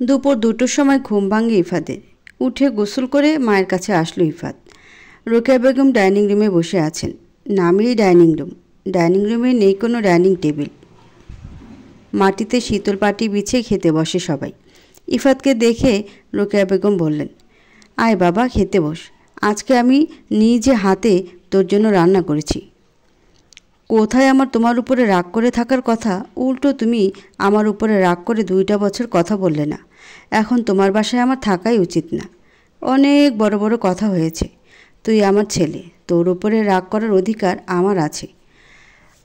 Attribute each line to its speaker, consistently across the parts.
Speaker 1: দুপুর 2টোর সময় ঘুম ভাঙে ইফাদের। উঠে গোসল করে মায়ের কাছে আসলো ইফাত। রোকেয়া বেগম ডাইনিং রুমে বসে আছেন। নামেই ডাইনিং রুম। ডাইনিং রুমে নেই কোনো ডাইনিং টেবিল। মাটিতে শীতল পাটি বিছিয়ে খেতে বসে সবাই। ইফাতকে দেখে রোকেয়া বেগম বললেন, আয় বাবা, খেতে বস। আজকে আমি নিজে হাতে তোর জন্য রান্না করেছি। কোথায় আমার তোমার উপরে রাগ করে থাকার কথা, উল্টো তুমি আমার উপরে রাগ করে 2টা বছর কথা বললে না। এখন তোমার বাসায় আমার থাকাই উচিত না। অনেক বড় বড় কথা হয়েছে। তুই আমার ছেলে, তোর উপরে রাগ করার অধিকার আমার আছে।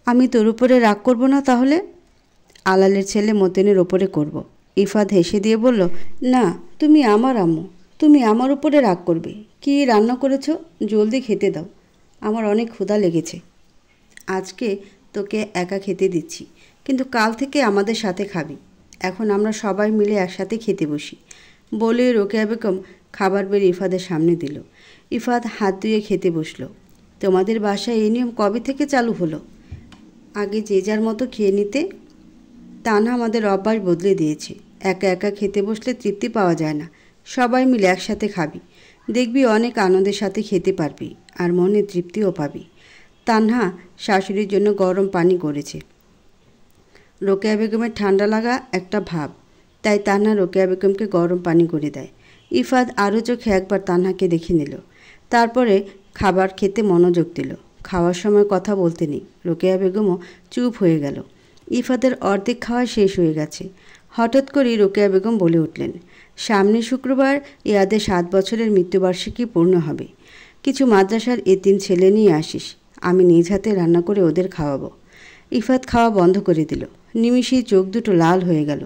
Speaker 1: আমি তোর উপরে রাগ করব না তাহলে? আলালের ছেলে মতিনের ওপরে করব। ইফাত হেসে দিয়ে বলল, না, তুমি আমার আম্মু, তুমি আমার উপরে রাগ করবে? কি রান্না করেছো? জলদি খেতে দাও, আমার অনেক ক্ষুধা লেগেছে। আজকে তোকে একা খেতে দিচ্ছি, কিন্তু কাল থেকে আমাদের সাথে খাবি। এখন আমরা সবাই মিলে একসাথে খেতে বসি। বলে রোকেয়া বেগম খাবার বেড়ে ইফাদের সামনে দিল। ইফাত হাত ধুয়ে খেতে বসলো। তোমাদের বাসায় এই নিয়ম কবে থেকে চালু হলো? আগে যে যার মতো খেয়ে নিতে। তানহা আমাদের অভ্যাস বদলে দিয়েছে। একা একা খেতে বসলে তৃপ্তি পাওয়া যায় না। সবাই মিলে একসাথে খাবি, দেখবি অনেক আনন্দের সাথে খেতে পারবি, আর মনে তৃপ্তিও পাবি। তানহা শাশুড়ির জন্য গরম পানি করেছে। রোকেয়া বেগমের ঠান্ডা লাগা একটা ভাব, তাই তানহা রোকেয়া বেগমকে গরম পানি করে দেয়। ইফাত আরও চোখে একবার তানহাকে দেখে নিল, তারপরে খাবার খেতে মনোযোগ দিল। খাওয়ার সময় কথা বলতে নেই। রোকেয়া বেগমও চুপ হয়ে গেল। ইফাতের অর্ধেক খাওয়া শেষ হয়ে গেছে। হঠাৎ করেই রোকেয়া বেগম বলে উঠলেন, সামনে শুক্রবার ইয়াদের 7 বছরের মৃত্যুবার্ষিকী পূর্ণ হবে। কিছু মাদ্রাসার এতিম ছেলে নিয়ে আসিস, আমি নিজ হাতে রান্না করে ওদের খাওয়াবো। ইফাত খাওয়া বন্ধ করে দিল। নিমিষেই চোখ দুটো লাল হয়ে গেল।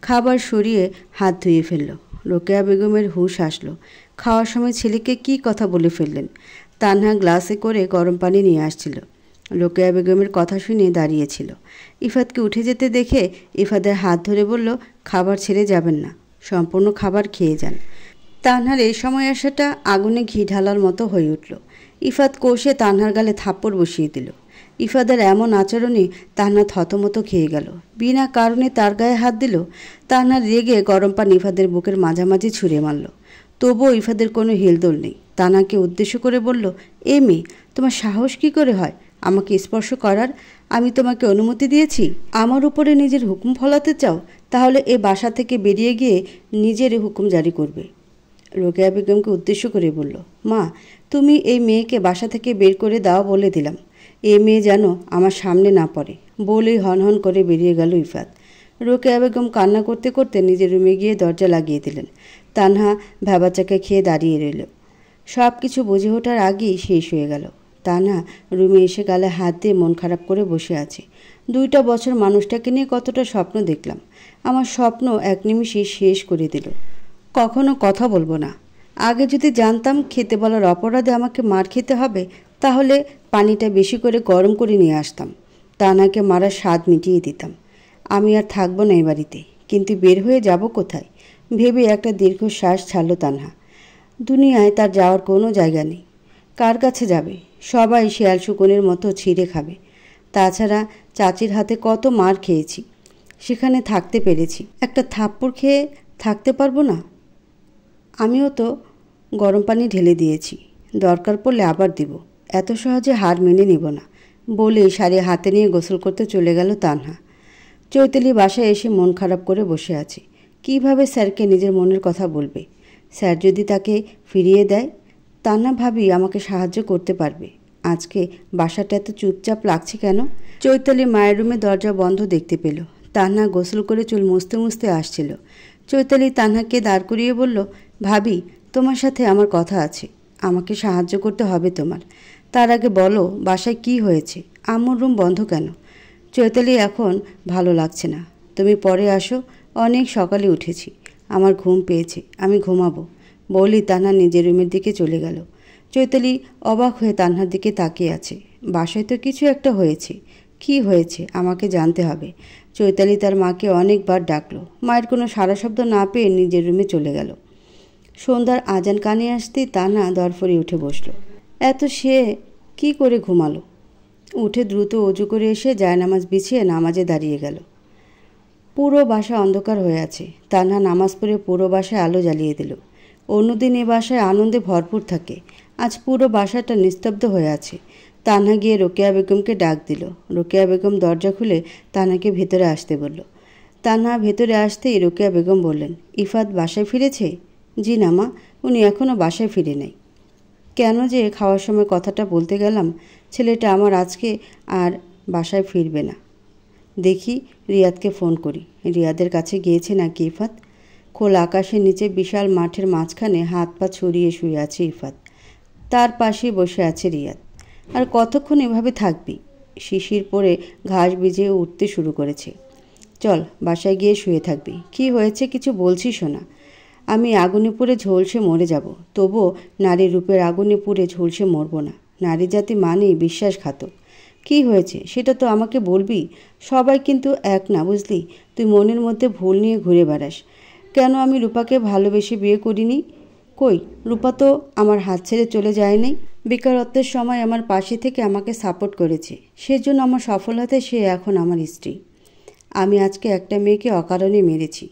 Speaker 1: খাবার সরিয়ে হাত ধুয়ে ফেলল। রোকেয়া বেগমের হুঁশ আসলো। খাওয়ার সময় ছেলেকে কি কথা বলে ফেললেন। তানহা গ্লাসে করে গরম পানি নিয়ে আসছিল। রোকেয়া বেগমের কথা শুনে দাঁড়িয়েছিল। ইফাতকে উঠে যেতে দেখে ইফাতের হাত ধরে বলল, খাবার ছেড়ে যাবেন না, সম্পূর্ণ খাবার খেয়ে যান। তানহার এই সময় আসাটা আগুনে ঘি ঢালার মতো হয়ে উঠল। ইফাত কষে তানহার গালে থাপ্পড় বসিয়ে দিল। ইফাদের এমন আচরণে তানহা থতমত খেয়ে গেল। বিনা কারণে তার গায়ে হাত দিল। তানহার রেগে গরম পানি ইফাদের বুকের মাঝামাঝি ছুঁড়ে মারল। তবুও ইফাদের কোনো হেলদোল নেই। তানহাকে উদ্দেশ্য করে বলল, এ মেয়ে, তোমার সাহস কি করে হয় আমাকে স্পর্শ করার? আমি তোমাকে অনুমতি দিয়েছি? আমার উপরে নিজের হুকুম ফলাতে চাও? তাহলে এ বাসা থেকে বেরিয়ে গিয়ে নিজের হুকুম জারি করবে। রোকেয়া বেগমকে উদ্দেশ্য করে বলল, মা, তুমি এই মেয়েকে বাসা থেকে বের করে দাও বলে দিলাম। এ মেয়ে যেন আমার সামনে না পড়ে। বলেই হনহন করে বেরিয়ে গেল ইফাত। রোকেয়া বেগম কান্না করতে করতে নিজের রুমে গিয়ে দরজা লাগিয়ে দিলেন। তানহা ভ্যাবাচাকা খেয়ে দাঁড়িয়ে রইল। সব কিছু বুঝে ওঠার আগেই শেষ হয়ে গেল। তানহা রুমে এসে গালে হাত দিয়ে মন খারাপ করে বসে আছে। 2টা বছর মানুষটাকে নিয়ে কতটা স্বপ্ন দেখলাম। আমার স্বপ্ন এক নিমিষে শেষ করে দিল। কখনো কথা বলবো না। আগে যদি জানতাম খেতে বলার অপরাধে আমাকে মার খেতে হবে, তাহলে পানিটা বেশি করে গরম করে নিয়ে আসতাম। তানহাকে মারার স্বাদ মিটিয়ে দিতাম। আমি আর থাকবো না এ বাড়িতে, কিন্তু বের হয়ে যাব কোথায় ভেবে একটা দীর্ঘশ্বাস ছাড়ল তানহা। দুনিয়ায় তার যাওয়ার কোনো জায়গা নেই। কার কাছে যাবে? সবাই শেয়াল শকুনের মতো ছিঁড়ে খাবে। তাছাড়া চাচির হাতে কত মার খেয়েছি, সেখানে থাকতে পেরেছি। একটা থাপ্পড় খেয়ে থাকতে পারবো না? আমিও তো গরম পানি ঢেলে দিয়েছি, দরকার পড়লে আবার দিব। এত সহজে হার মেনে নেব না বলে শাড়ি হাতে নিয়ে গোসল করতে চলে গেল তানহা। চৈতালি বাসায় এসে মন খারাপ করে বসে আছে। কিভাবে স্যারকে নিজের মনের কথা বলবে? স্যার যদি তাকে ফিরিয়ে দেয়? তানহা ভাবি আমাকে সাহায্য করতে পারবে। আজকে বাসাটা এত চুপচাপ লাগছে কেন? চৈতালি মায়ের রুমে দরজা বন্ধ দেখতে পেল। তানহা গোসল করে চুল মুছতে মুছতে আসছিল। চৈতালি তানহাকে দাঁড় করিয়ে বলল, ভাবি, তোমার সাথে আমার কথা আছে। আমাকে সাহায্য করতে হবে তোমার। তার আগে বলো, বাসায় কি হয়েছে? আম্মুর রুম বন্ধ কেন? চৈতালি, এখন ভালো লাগছে না, তুমি পরে আসো। অনেক সকালে উঠেছি, আমার ঘুম পেয়েছে, আমি ঘুমাবো। বলি তানহা নিজের রুমের দিকে চলে গেল। চৈতালি অবাক হয়ে তানহার দিকে তাকিয়ে আছে। বাসায় তো কিছু একটা হয়েছে। কি হয়েছে আমাকে জানতে হবে। চৈতালি তার মাকে অনেকবার ডাকলো। মায়ের কোনো সাড়া শব্দ না পেয়ে নিজের রুমে চলে গেল। সন্ধ্যার আজান কানে আসতেই তানহা দরফরে উঠে বসল। এত সে কি করে ঘুমালো? উঠে দ্রুত অজু করে এসে জায়নামাজ বিছিয়ে নামাজে দাঁড়িয়ে গেল। পুরো বাসা অন্ধকার হয়ে আছে। তানহা নামাজ পড়ে পুরো বাসায় আলো জ্বালিয়ে দিল। অন্যদিন এ বাসায় আনন্দে ভরপুর থাকে, আজ পুরো বাসাটা নিস্তব্ধ হয়ে আছে। তানহা গিয়ে রোকেয়া বেগমকে ডাক দিল। রোকেয়া বেগম দরজা খুলে তানহাকে ভেতরে আসতে বলল। তানহা ভেতরে আসতেই রোকেয়া বেগম বললেন, ইফাত বাসায় ফিরেছে? জি না মা, উনি এখনও বাসায় ফিরে নাই। কেন যে খাওয়ার সময় কথাটা বলতে গেলাম, ছেলেটা আমার আজকে আর বাসায় ফিরবে না। দেখি রিয়াদকে ফোন করি। রিয়াদের কাছে গিয়েছে নাকি ইফাত? খোলা আকাশের নিচে বিশাল মাঠের মাঝখানে হাত পা ছড়িয়ে শুয়ে আছে ইফাত। তার পাশেই বসে আছে রিয়াদ। আর কতক্ষণ এভাবে থাকবি? শিশির পরে ঘাস ভিজে উঠতে শুরু করেছে। চল বাসায় গিয়ে শুয়ে থাকবি। কি হয়েছে কিছু বলছিস না? আমি আগুনে পুড়ে ঝলসে মরে যাব, তবুও নারীর রূপের আগুনে পুড়ে ঝলসে মরব না। নারী জাতি মানেই বিশ্বাসঘাতক। কি হয়েছে সেটা তো আমাকে বলবি। সবাই কিন্তু এক না, বুঝলি? তুই মনের মধ্যে ভুল নিয়ে ঘুরে বেড়াস। কেন আমি রূপাকে ভালোবেসে বিয়ে করিনি? কই, রূপা তো আমার হাত ছেড়ে চলে যায়নি। বেকারত্বের সময় আমার পাশে থেকে আমাকে সাপোর্ট করেছে, সেজন্য আমার সফলতায় সে এখন আমার স্ত্রী। আমি আজকে একটা মেয়েকে অকারণে মেরেছি।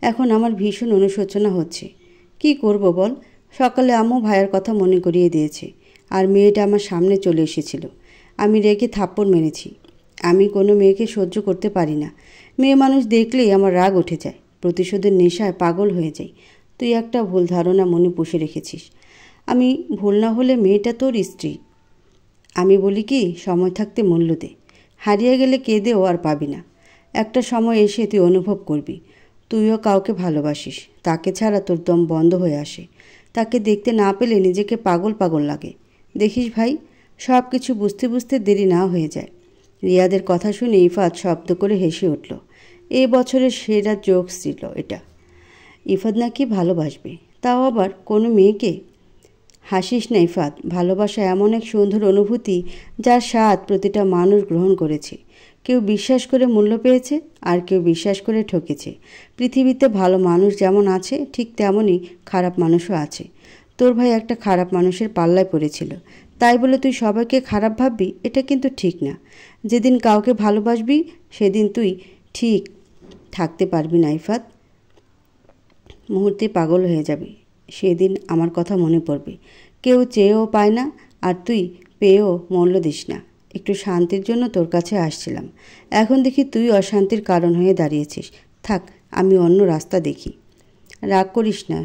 Speaker 1: এখন আমার ভীষণ অনুশোচনা হচ্ছে। কি করব বল? সকালে আম্মু ভাইয়ের কথা মনে করিয়ে দিয়েছে, আর মেয়েটা আমার সামনে চলে এসেছিল। আমি রেগে থাপ্পড় মেরেছি। আমি কোনো মেয়েকে সহ্য করতে পারি না। মেয়ে মানুষ দেখলেই আমার রাগ উঠে যায়, প্রতিশোধের নেশায় পাগল হয়ে যাই। তুই একটা ভুল ধারণা মনে পুষে রেখেছিস। আমি ভুল না হলে মেয়েটা তোর স্ত্রী। আমি বলি কি, সময় থাকতে মূল্য দে। হারিয়ে গেলে কেঁদেও আর পাবি না। একটা সময় এসে তুই অনুভব করবি তুইও কাউকে ভালোবাসিস, তাকে ছাড়া তোর দম বন্ধ হয়ে আসে। তাকে দেখতে না পেলে নিজেকে পাগল পাগল লাগে। দেখিস ভাই, সব কিছু বুঝতে বুঝতে দেরি না হয়ে যায়। রিয়াদের কথা শুনে ইফাত শব্দ করে হেসে উঠল। এই বছরের সেরা জোকস ছিল এটা। ইফাত নাকি ভালোবাসবে, তাও আবার কোনো মেয়েকে। হাসিস না ইফাত, ভালোবাসা এমন এক সুন্দর অনুভূতি যার স্বাদ প্রতিটা মানুষ গ্রহণ করেছে। কেউ বিশ্বাস করে মূল্য পেয়েছে, আর কেউ বিশ্বাস করে ঠকেছে। পৃথিবীতে ভালো মানুষ যেমন আছে, ঠিক তেমনই খারাপ মানুষও আছে। তোর ভাই একটা খারাপ মানুষের পাল্লায় পড়েছিল, তাই বলে তুই সবাইকে খারাপ ভাববি, এটা কিন্তু ঠিক না। যেদিন কাউকে ভালোবাসবি সেদিন তুই ঠিক থাকতে পারবি না ইফাত। মুহূর্তে পাগল হয়ে যাবি। সেদিন আমার কথা মনে পড়বে। কেউ চেয়েও পায় না, আর তুই পেয়েও মূল্য দিস না। একটু শান্তির জন্য তোর কাছে আসছিলাম, এখন দেখি তুই অশান্তির কারণ হয়ে দাঁড়িয়েছিস। থাক, আমি অন্য রাস্তা দেখি। রাগ করিস না,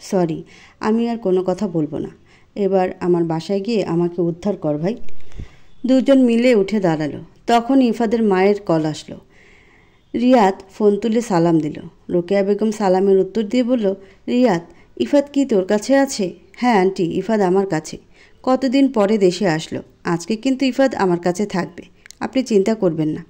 Speaker 1: সরি, আমি আর কোনো কথা বলবো না। এবার আমার বাসায় গিয়ে আমাকে উদ্ধার কর ভাই। দুজন মিলে উঠে দাঁড়ালো। তখন ইফাদের মায়ের কল আসলো। রিয়াদ ফোন তুলে সালাম দিল। রোকেয়া বেগম সালামের উত্তর দিয়ে বলল, রিয়াদ, ইফাত কি তোর কাছে আছে? হ্যাঁ আন্টি, ইফাত আমার কাছে। কতদিন পরে দেশে আসলো, আজকে কিন্তু ইফাত আমার কাছে থাকবে, আপনি চিন্তা করবেন না।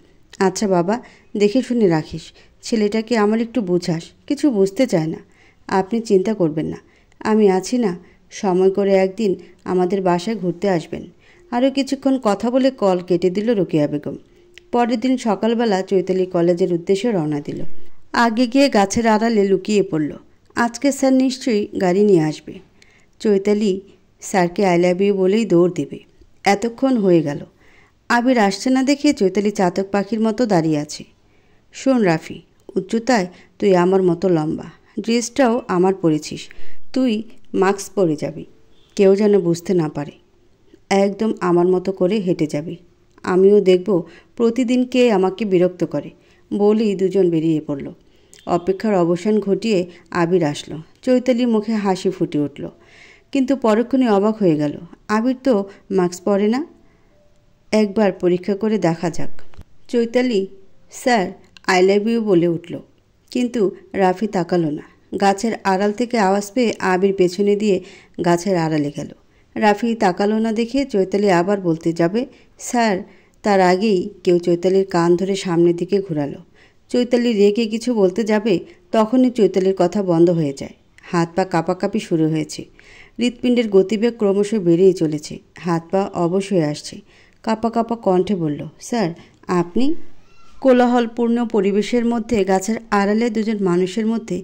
Speaker 1: আচ্ছা বাবা, দেখে শুনে রাখিস। ছেলেটাকে আমার একটু বুঝাস, কিছু বুঝতে চায় না। আপনি চিন্তা করবেন না, আমি আছি না। সময় করে একদিন আমাদের বাসায় ঘুরতে আসবেন। আরও কিছুক্ষণ কথা বলে কল কেটে দিল রোকেয়া বেগম। পরের দিন সকালবেলা চৈতালি কলেজের উদ্দেশ্যে রওনা দিল। আগে গিয়ে গাছের আড়ালে লুকিয়ে পড়ল। আজকে স্যার নিশ্চয়ই গাড়ি নিয়ে আসবে। চৈতালি স্যারকে আই লাভ ইউ বলেই দৌড় দেবে। এতক্ষণ হয়ে গেল, আবির আসছে না দেখে চৈতালি চাতক পাখির মতো দাঁড়িয়ে আছে। শোন রাফি, উচ্চতায় তুই আমার মতো লম্বা, ড্রেসটাও আমার পরেছিস। তুই মাস্ক পরে যাবি, কেউ যেন বুঝতে না পারে। একদম আমার মতো করে হেঁটে যাবি। আমিও দেখব প্রতিদিন কে আমাকে বিরক্ত করে। বলেই দুজন বেরিয়ে পড়ল। অপেক্ষার অবসান ঘটিয়ে আবির আসলো। চৈতালির মুখে হাসি ফুটে উঠল, কিন্তু পরক্ষণে অবাক হয়ে গেল। আবির তো মাস্ক পরে না। একবার পরীক্ষা করে দেখা যাক। Chaitali sir I love you বলে উঠল, কিন্তু রাফি তাকালো না। গাছের আড়াল থেকে আওয়াজ পেয়ে আবির পেছনে দিয়ে গাছের আড়ালে গেল। রাফি তাকালো না দেখে চৈতালি আবার বলতে যাবে স্যার, তার আগেই কেউ চৈতালির কান ধরে সামনের দিকে ঘোরালো। চৈতালি রেগে কিছু বলতে যাবে, তখনই চৈতালির কথা বন্ধ হয়ে যায়। হাত পা কাঁপাকাঁপি শুরু হয়েছে। হৃৎপিণ্ডের গতিবেগ ক্রমশ বেড়েই চলেছে। হাত পা অবশ হয়ে আসছে। কাঁপা কাঁপা কণ্ঠে বলল, স্যার আপনি? কোলাহলপূর্ণ পরিবেশের মধ্যে গাছের আড়ালে দুজন মানুষের মধ্যে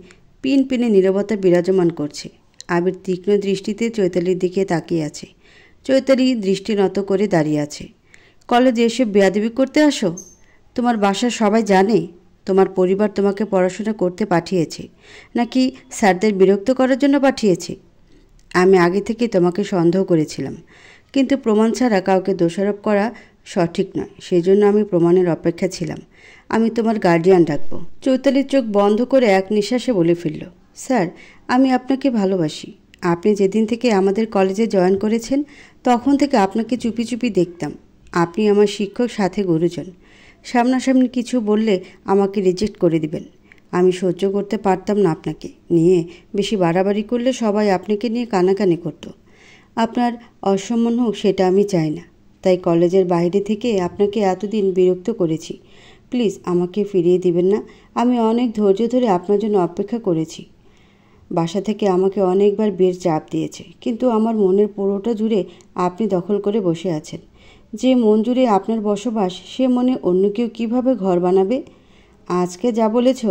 Speaker 1: পিন পিনে নীরবতা বিরাজমান করছে। আবির তীক্ষ্ণ দৃষ্টিতে চৈতালির দিকে তাকিয়ে আছে। চৈতালি দৃষ্টি নত করে দাঁড়িয়ে আছে। কলেজে এসে বেয়াদবি করতে আসো? তোমার বাসার সবাই জানে? তোমার পরিবার তোমাকে পড়াশোনা করতে পাঠিয়েছে নাকি স্যারদের বিরক্ত করার জন্য পাঠিয়েছে? আমি আগে থেকে তোমাকে সন্দেহ করেছিলাম, কিন্তু প্রমাণ ছাড়া কাউকে দোষারোপ করা সঠিক নয়। সেই জন্য আমি প্রমাণের অপেক্ষা ছিলাম। আমি তোমার গার্ডিয়ান ডাকবো। চৈতালির চোখ বন্ধ করে এক নিঃশ্বাসে বলে ফেলল, স্যার, আমি আপনাকে ভালোবাসি। আপনি যেদিন থেকে আমাদের কলেজে জয়েন করেছেন তখন থেকে আপনাকে চুপি চুপি দেখতাম। আপনি আমার শিক্ষক, সাথে গুরুজন। সামনাসামনি কিছু বললে আমাকে রিজেক্ট করে দিবেন। আমি সহ্য করতে পারতাম না আপনাকে নিয়ে। বেশি বাড়াবাড়ি করলে সবাই আপনাকে নিয়ে কানাকানি করতো। আপনার অসম্মান হোক সেটা আমি চাই না। তাই কলেজের বাইরে থেকে আপনাকে এতদিন বিরক্ত করেছি। প্লিজ আমাকে ফিরিয়ে দিবেন না। আমি অনেক ধৈর্য ধরে আপনার জন্য অপেক্ষা করেছি। বাসা থেকে আমাকে অনেকবার বিয়ের চাপ দিয়েছে, কিন্তু আমার মনের পুরোটা জুড়ে আপনি দখল করে বসে আছেন। যে মন জুড়ে আপনার বসবাস, সে মনে অন্য কেউ কীভাবে ঘর বানাবে? আজকে যা বলেছ,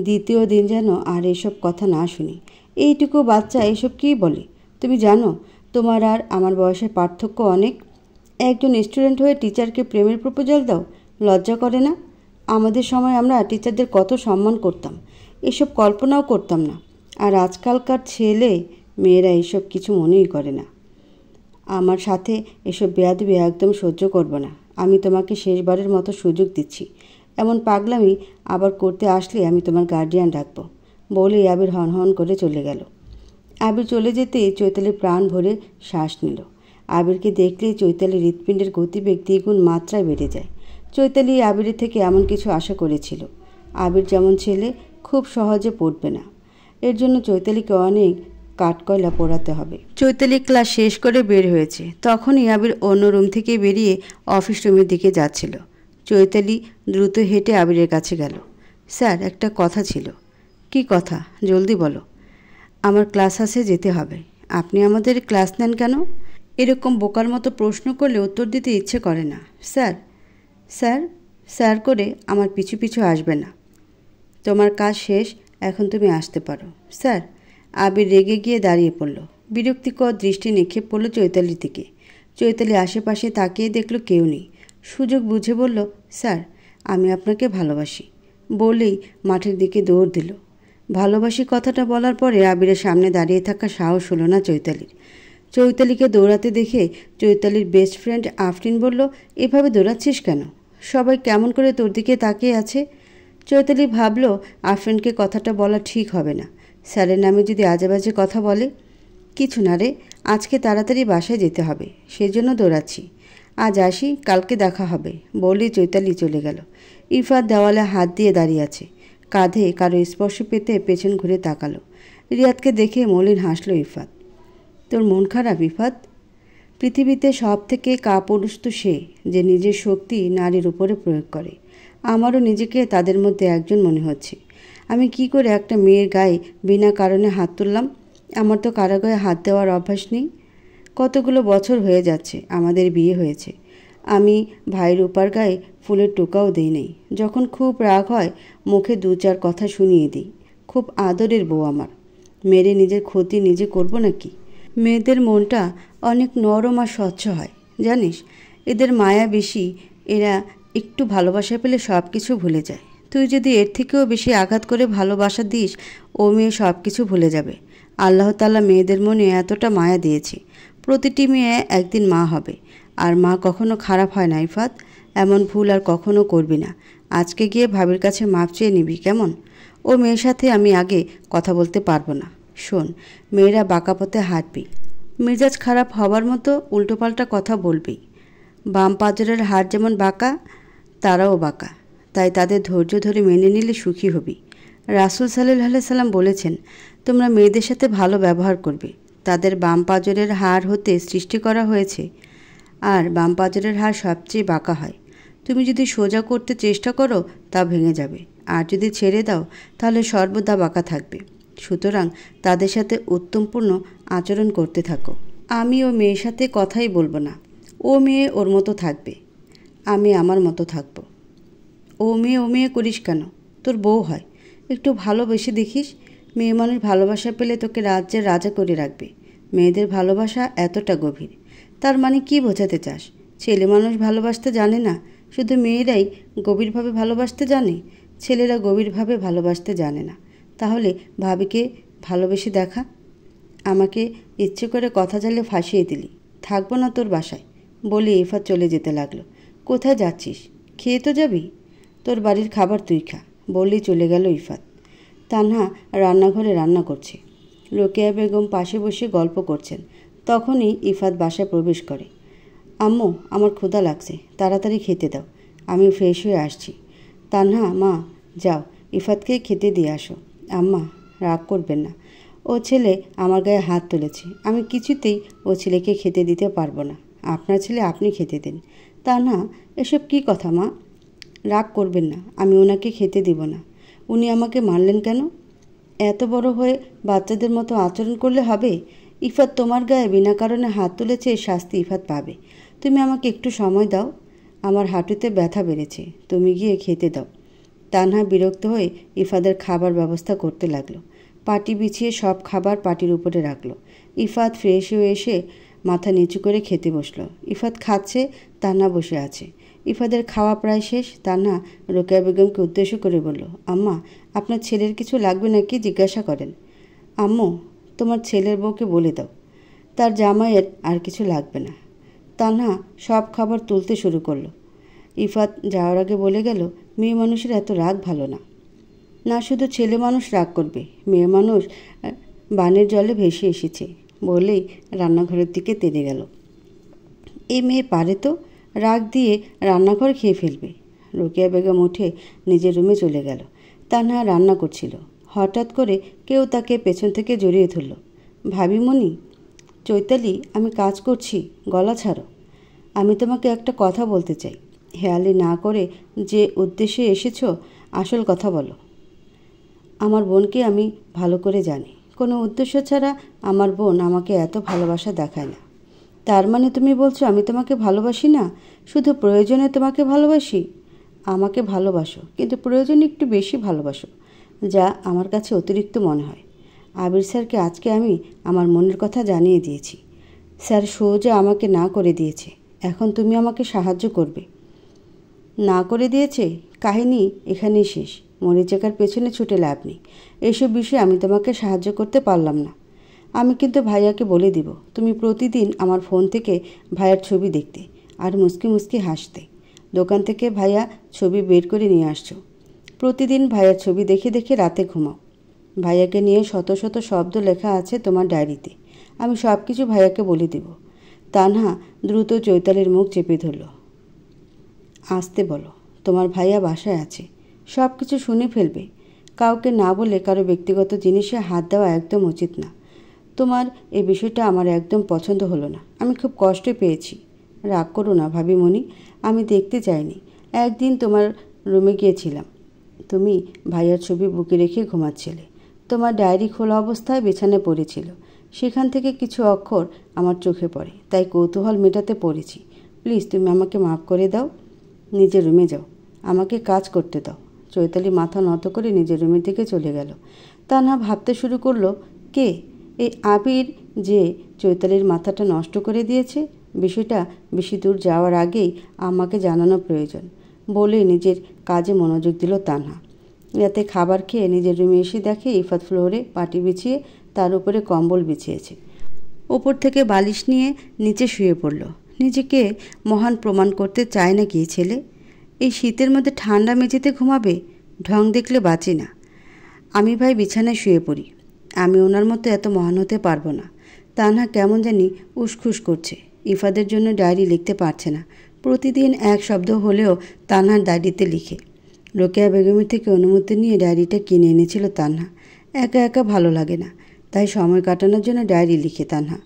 Speaker 1: দ্বিতীয় দিন যেন আর এসব কথা না শুনি। এইটুকু বাচ্চা এসব কী বলে? তুমি জানো তোমার আর আমার বয়সের পার্থক্য অনেক। একজন স্টুডেন্ট হয়ে টিচারকে প্রেমের প্রপোজাল দাও? লজ্জা করে না? আমাদের সময় আমরা টিচারদের কত সম্মান করতাম, এসব কল্পনাও করতাম না। আর আজকালকার ছেলে মেয়েরা এসব কিছু মনেই করে না। আমার সাথে এসব বেয়াদবি একদম সহ্য করব না। আমি তোমাকে শেষবারের মতো সুযোগ দিচ্ছি। এমন পাগলামি আবার করতে আসলে আমি তোমার গার্ডিয়ান ডাকবো। বলেই আবির হন হন করে চলে গেল। আবির চলে যেতেই চৈতালি প্রাণ ভরে শ্বাস নিল। আবিরকে দেখলেই চৈতালির হৃৎপিণ্ডের গতিবেগ দ্বিগুণ মাত্রায় বেড়ে যায়। চৈতালি আবিরের থেকে এমন কিছু আশা করেছিল। আবির যেমন ছেলে, খুব সহজে পড়বে না। এর জন্য চৈতালিকে অনেক কাঠকয়লা পোড়াতে হবে। চৈতালি ক্লাস শেষ করে বের হয়েছে। তখনই আবির অন্য রুম থেকে বেরিয়ে অফিস রুমের দিকে যাচ্ছিল। চৈতালি দ্রুত হেঁটে আবিরের কাছে গেল। স্যার, একটা কথা ছিল। কি কথা? জলদি বলো। আমার ক্লাস আছে, যেতে হবে। আপনি আমাদের ক্লাস নেন কেন? এরকম বোকার মতো প্রশ্ন করলে উত্তর দিতে ইচ্ছে করে না। স্যার স্যার স্যার করে আমার পিছু পিছু আসবে না। তোমার কাজ শেষ, এখন তুমি আসতে পারো। স্যার। আবির রেগে গিয়ে দাঁড়িয়ে পড়ল। বিরক্তিকর দৃষ্টি নিক্ষেপ করল চৈতালির দিকে। চৈতালি আশেপাশে তাকিয়ে দেখল কেউ নেই। সুযোগ বুঝে বলল, স্যার, আমি আপনাকে ভালোবাসি। বলেই মাঠের দিকে দৌড় দিল। ভালোবাসি কথাটা বলার পরে আবিরের সামনে দাঁড়িয়ে থাকা সাহস হলো না চৈতালির। চৈতালিকে দৌড়াতে দেখে চৈতালির বেস্ট ফ্রেন্ড আফরিন বলল, এভাবে দৌড়াচ্ছিস কেন? সবাই কেমন করে তোর দিকে তাকিয়ে আছে। চৈতালি ভাবল আফরিনকে কথাটা বলা ঠিক হবে না। স্যারের নামে যদি আজেবাজে কথা বলে। কিছু না রে, আজকে তাড়াতাড়ি বাসায় যেতে হবে, সেজন্য দৌড়াচ্ছি। আজ আসি, কালকে দেখা হবে। বলেই চৈতালি চলে গেল। ইফাত দেওয়ালে হাত দিয়ে দাঁড়িয়ে আছে। কাঁধে কারো স্পর্শ পেতে পেছন ঘুরে তাকালো। রিয়াদকে দেখে মলিন হাসল ইফাত। তোর মন খারাপ ইফাত? পৃথিবীতে সব থেকে কাপুরুষ তো সে, যে নিজের শক্তি নারীর উপরে প্রয়োগ করে। আমারও নিজেকে তাদের মধ্যে একজন মনে হচ্ছে। আমি কি করে একটা মেয়ের গায়ে বিনা কারণে হাত তুললাম? আমার তো কারো গায়ে হাত দেওয়ার অভ্যাস নেই। কতগুলো বছর হয়ে যাচ্ছে আমাদের বিয়ে হয়েছে। আমি ভাইয়ের উপার গায়ে ফুলের টোকাও দিই নেই। যখন খুব রাগ হয় মুখে দু চার কথা শুনিয়ে দিই। খুব আদরের বউ আমার। মেরে নিজের ক্ষতি নিজে করব নাকি? মেয়েদের মনটা অনেক নরম আর স্বচ্ছ হয় জানিস। এদের মায়া বেশি। এরা একটু ভালোবাসা পেলে সব কিছু ভুলে যায়। তুই যদি এর থেকেও বেশি আঘাত করে ভালোবাসা দিস, ও মেয়ে সব কিছু ভুলে যাবে। আল্লাহ তাআলা মেয়েদের মনে এতটা মায়া দিয়েছে। প্রতিটি মেয়ে একদিন মা হবে। আর মা কখনো খারাপ হয় না ইফাত। এমন ভুল আর কখনো করবি না। আজকে গিয়ে ভাবির কাছে মাপ চেয়ে নিবি, কেমন? ও মেয়ের সাথে আমি আগে কথা বলতে পারবো না। শোন, মেয়েরা বাঁকা পথে হাঁটবি, মেজাজ খারাপ হবার মতো উল্টোপাল্টা কথা বলবি। বাম পাঁজরের হাড় যেমন বাঁকা, তারাও বাঁকা। তাই তাদের ধৈর্য ধরে মেনে নিলে সুখী হবি। রাসূল সাল্লাল্লাহু আলাইহি সাল্লাম বলেছেন, তোমরা মেয়েদের সাথে ভালো ব্যবহার করবে। তাদের বাম পাঁজরের হাড় হতে সৃষ্টি করা হয়েছে, আর বাম পাঁজরের হাড় সবচেয়ে বাঁকা হয়। তুমি যদি সোজা করতে চেষ্টা করো তা ভেঙে যাবে, আর যদি ছেড়ে দাও তাহলে সর্বদা বাঁকা থাকবে। সুতরাং তাদের সাথে উত্তমপূর্ণ আচরণ করতে থাকো। আমি ও মেয়ের সাথে কথাই বলবো না। ও মেয়ে ওর মতো থাকবে, আমি আমার মতো থাকবো। ও মেয়ে করিস কেন? তোর বউ হয়, একটু ভালোবেসে দেখিস। মেয়ে মানুষ ভালোবাসা পেলে তোকে রাজ্যের রাজা করে রাখবে। মেয়েদের ভালোবাসা এতটা গভীর। তার মানে কি বোঝাতে চাস? ছেলে মানুষ ভালোবাসতে জানে না, শুধু মেয়েরাই গভীরভাবে ভালোবাসতে জানে? ছেলেরা গভীরভাবে ভালোবাসতে জানে না। তাহলে ভাবিকে ভালোবেসে দেখা। আমাকে ইচ্ছে করে কথা জালে ফাঁসিয়ে দিলি, থাকবো না তোর বাসায় বলে ইফাত চলে যেতে লাগলো। কোথায় যাচ্ছিস? খেয়ে তো যাবি, তোর বাড়ির খাবার তুই খা বললেই চলে গেল ইফাত। তানহা রান্নাঘরে রান্না করছে, রোকেয়া বেগম পাশে বসে গল্প করছেন। তখনই ইফাত বাসায় প্রবেশ করে। আম্মু, আমার ক্ষুধা লাগছে, তাড়াতাড়ি খেতে দাও, আমি ফ্রেশ হয়ে আসছি। তানহা, মা যাও ইফাতকে খেতে দিয়ে আসো। আম্মা, রাগ করবেন না, ও ছেলে আমার গায়ে হাত তুলেছে, আমি কিছুতেই ও ছেলেকে খেতে দিতে পারবো না, আপনার ছেলে আপনি খেতে দিন। তানহা, এসব কি কথা মা? রাগ করবেন না, আমি ওনাকে খেতে দিব না। উনি আমাকে মারলেন কেন? এত বড় হয়ে বাচ্চাদের মতো আচরণ করলে হবে? ইফাত তোমার গায়ে বিনা কারণে হাত তুলেছে, শাস্তি ইফাত পাবে। তুমি আমাকে একটু সময় দাও, আমার হাঁটুতে ব্যথা বেড়েছে, তুমি গিয়ে খেতে দাও। তানহা বিরক্ত হয়ে ইফাদের খাবার ব্যবস্থা করতে লাগলো। পাটি বিছিয়ে সব খাবার পাটির উপরে রাখলো। ইফাত ফ্রেশ হয়ে এসে মাথা নিচু করে খেতে বসলো। ইফাত খাচ্ছে, তানহা বসে আছে। ইফাদের খাওয়া প্রায় শেষ। তানহা রোকেয়া বেগমকে উদ্দেশ্য করে বলল, আম্মা, আপনার ছেলের কিছু লাগবে নাকি জিজ্ঞাসা করেন। আম্মু, তোমার ছেলের বউকে বলে দাও তার জামাইয়ের আর কিছু লাগবে না। তানহা সব খাবার তুলতে শুরু করলো। ইফাত যাওয়ার আগে বলে গেল, মেয়ে মানুষের এত রাগ ভালো না। না, শুধু ছেলে মানুষ রাগ করবে, মেয়ে মানুষ বানের জলে ভেসে এসেছে বলেই রান্নাঘরের দিকে তেড়ে গেল। এই মেয়ে পারে তো, রাগ দিয়ে রান্নাঘর খেয়ে ফেলবে। রোকেয়া বেগম উঠে নিজের রুমে চলে গেল। তানহা রান্না করছিল। হঠাৎ করে কেউ তাকে পেছন থেকে জড়িয়ে ধরল। ভাবিমণি, চৈতালি, আমি কাজ করছি, গলা ছাড়ো। আমি তোমাকে একটা কথা বলতে চাই। হেয়ালি না করে যে উদ্দেশ্যে এসেছ আসল কথা বলো। আমার বোনকে আমি ভালো করে জানি, কোনো উদ্দেশ্য ছাড়া আমার বোন আমাকে এত ভালোবাসা দেখায় না। তার মানে তুমি বলছো আমি তোমাকে ভালোবাসি না, শুধু প্রয়োজনে তোমাকে ভালোবাসি? আমাকে ভালোবাসো, কিন্তু প্রয়োজনে একটু বেশি ভালোবাসো, যা আমার কাছে অতিরিক্ত মনে হয়। আবির স্যারকে আজকে আমি আমার মনের কথা জানিয়ে দিয়েছি। স্যার সোজা আমাকে না করে দিয়েছে। এখন তুমি আমাকে সাহায্য করবে। না করে দিয়েছে? কাহিনী এখানেই শেষ। মরিচাকার পেছনে ছুটে লাভ নেই। এসব বিষয়ে আমি তোমাকে সাহায্য করতে পারলাম না। আমি কিন্তু ভাইয়াকে বলে দিব তুমি প্রতিদিন আমার ফোন থেকে ভাইয়ার ছবি দেখতে আর মুসকি মুসকি হাসতে। দোকান থেকে ভাইয়া ছবি বের করে নিয়ে আসছো। প্রতিদিন ভাইয়ার ছবি দেখে দেখে রাতে ঘুমাও। ভাইয়াকে নিয়ে শত শত শব্দ লেখা আছে তোমার ডায়েরিতে। আমি সব কিছু ভাইয়াকে বলে দেব। তানহা দ্রুত চৈতালির মুখ চেপে ধরল। আসতে বলো, তোমার ভাইয়া বাসায় আছে, সব কিছু শুনে ফেলবে। কাউকে না বলে কারো ব্যক্তিগত জিনিসে হাত দেওয়া একদম উচিত না। তোমার এই বিষয়টা আমার একদম পছন্দ হলো না, আমি খুব কষ্ট পেয়েছি। রাগ করো না ভাবিমণি, আমি দেখতে চাইনি। একদিন তোমার রুমে গিয়েছিলাম, তুমি ভাইয়ার ছবি বুকে রেখে ঘুমাচ্ছিলে। তোমার ডায়েরি খোলা অবস্থায় বিছানায় পড়েছিল। সেখান থেকে কিছু অক্ষর আমার চোখে পড়ে, তাই কৌতূহল মেটাতে পড়েছি। প্লিজ তুমি আমাকে মাফ করে দাও। নিজের রুমে যাও, আমাকে কাজ করতে দাও। চৈতালি মাথা নত করে নিজের রুমের দিকে চলে গেল। তানহা ভাবতে শুরু করলো, কে এই আবির যে চৈতালির মাথাটা নষ্ট করে দিয়েছে? বিষয়টা বেশি দূর যাওয়ার আগেই আমাকে জানানো প্রয়োজন বলেই নিজের কাজে মনোযোগ দিল তানহা। রাতে খাবার খেয়ে নিজের রুমে এসে দেখে ইফাত ফ্লোরে পাটি বিছিয়ে তার উপরে কম্বল বিছিয়েছে। ওপর থেকে বালিশ নিয়ে নিচে শুয়ে পড়ল। নিজেকে মহান প্রমাণ করতে চায় না কি ছেলে? এই শীতের মধ্যে ঠান্ডা মেঝেতে ঘুমাবে? ঢং দেখলে বাঁচি না। আমি ভাই বিছানায় শুয়ে পড়ি, আমি ওনার মতো এত মহান হতে পারবো না। তানহা কেমন জানি উসখুস করছে। ইফাদের জন্য ডায়েরি লিখতে পারছে না। প্রতিদিন এক শব্দ হলেও তানহার ডায়েরিতে লিখে। রোকেয়া বেগমের থেকে অনুমতি নিয়ে ডায়েরিটা কিনে এনেছিল তানহা। একা একা ভালো লাগে না, তাই সময় কাটানোর জন্য ডায়েরি লিখে তানহা।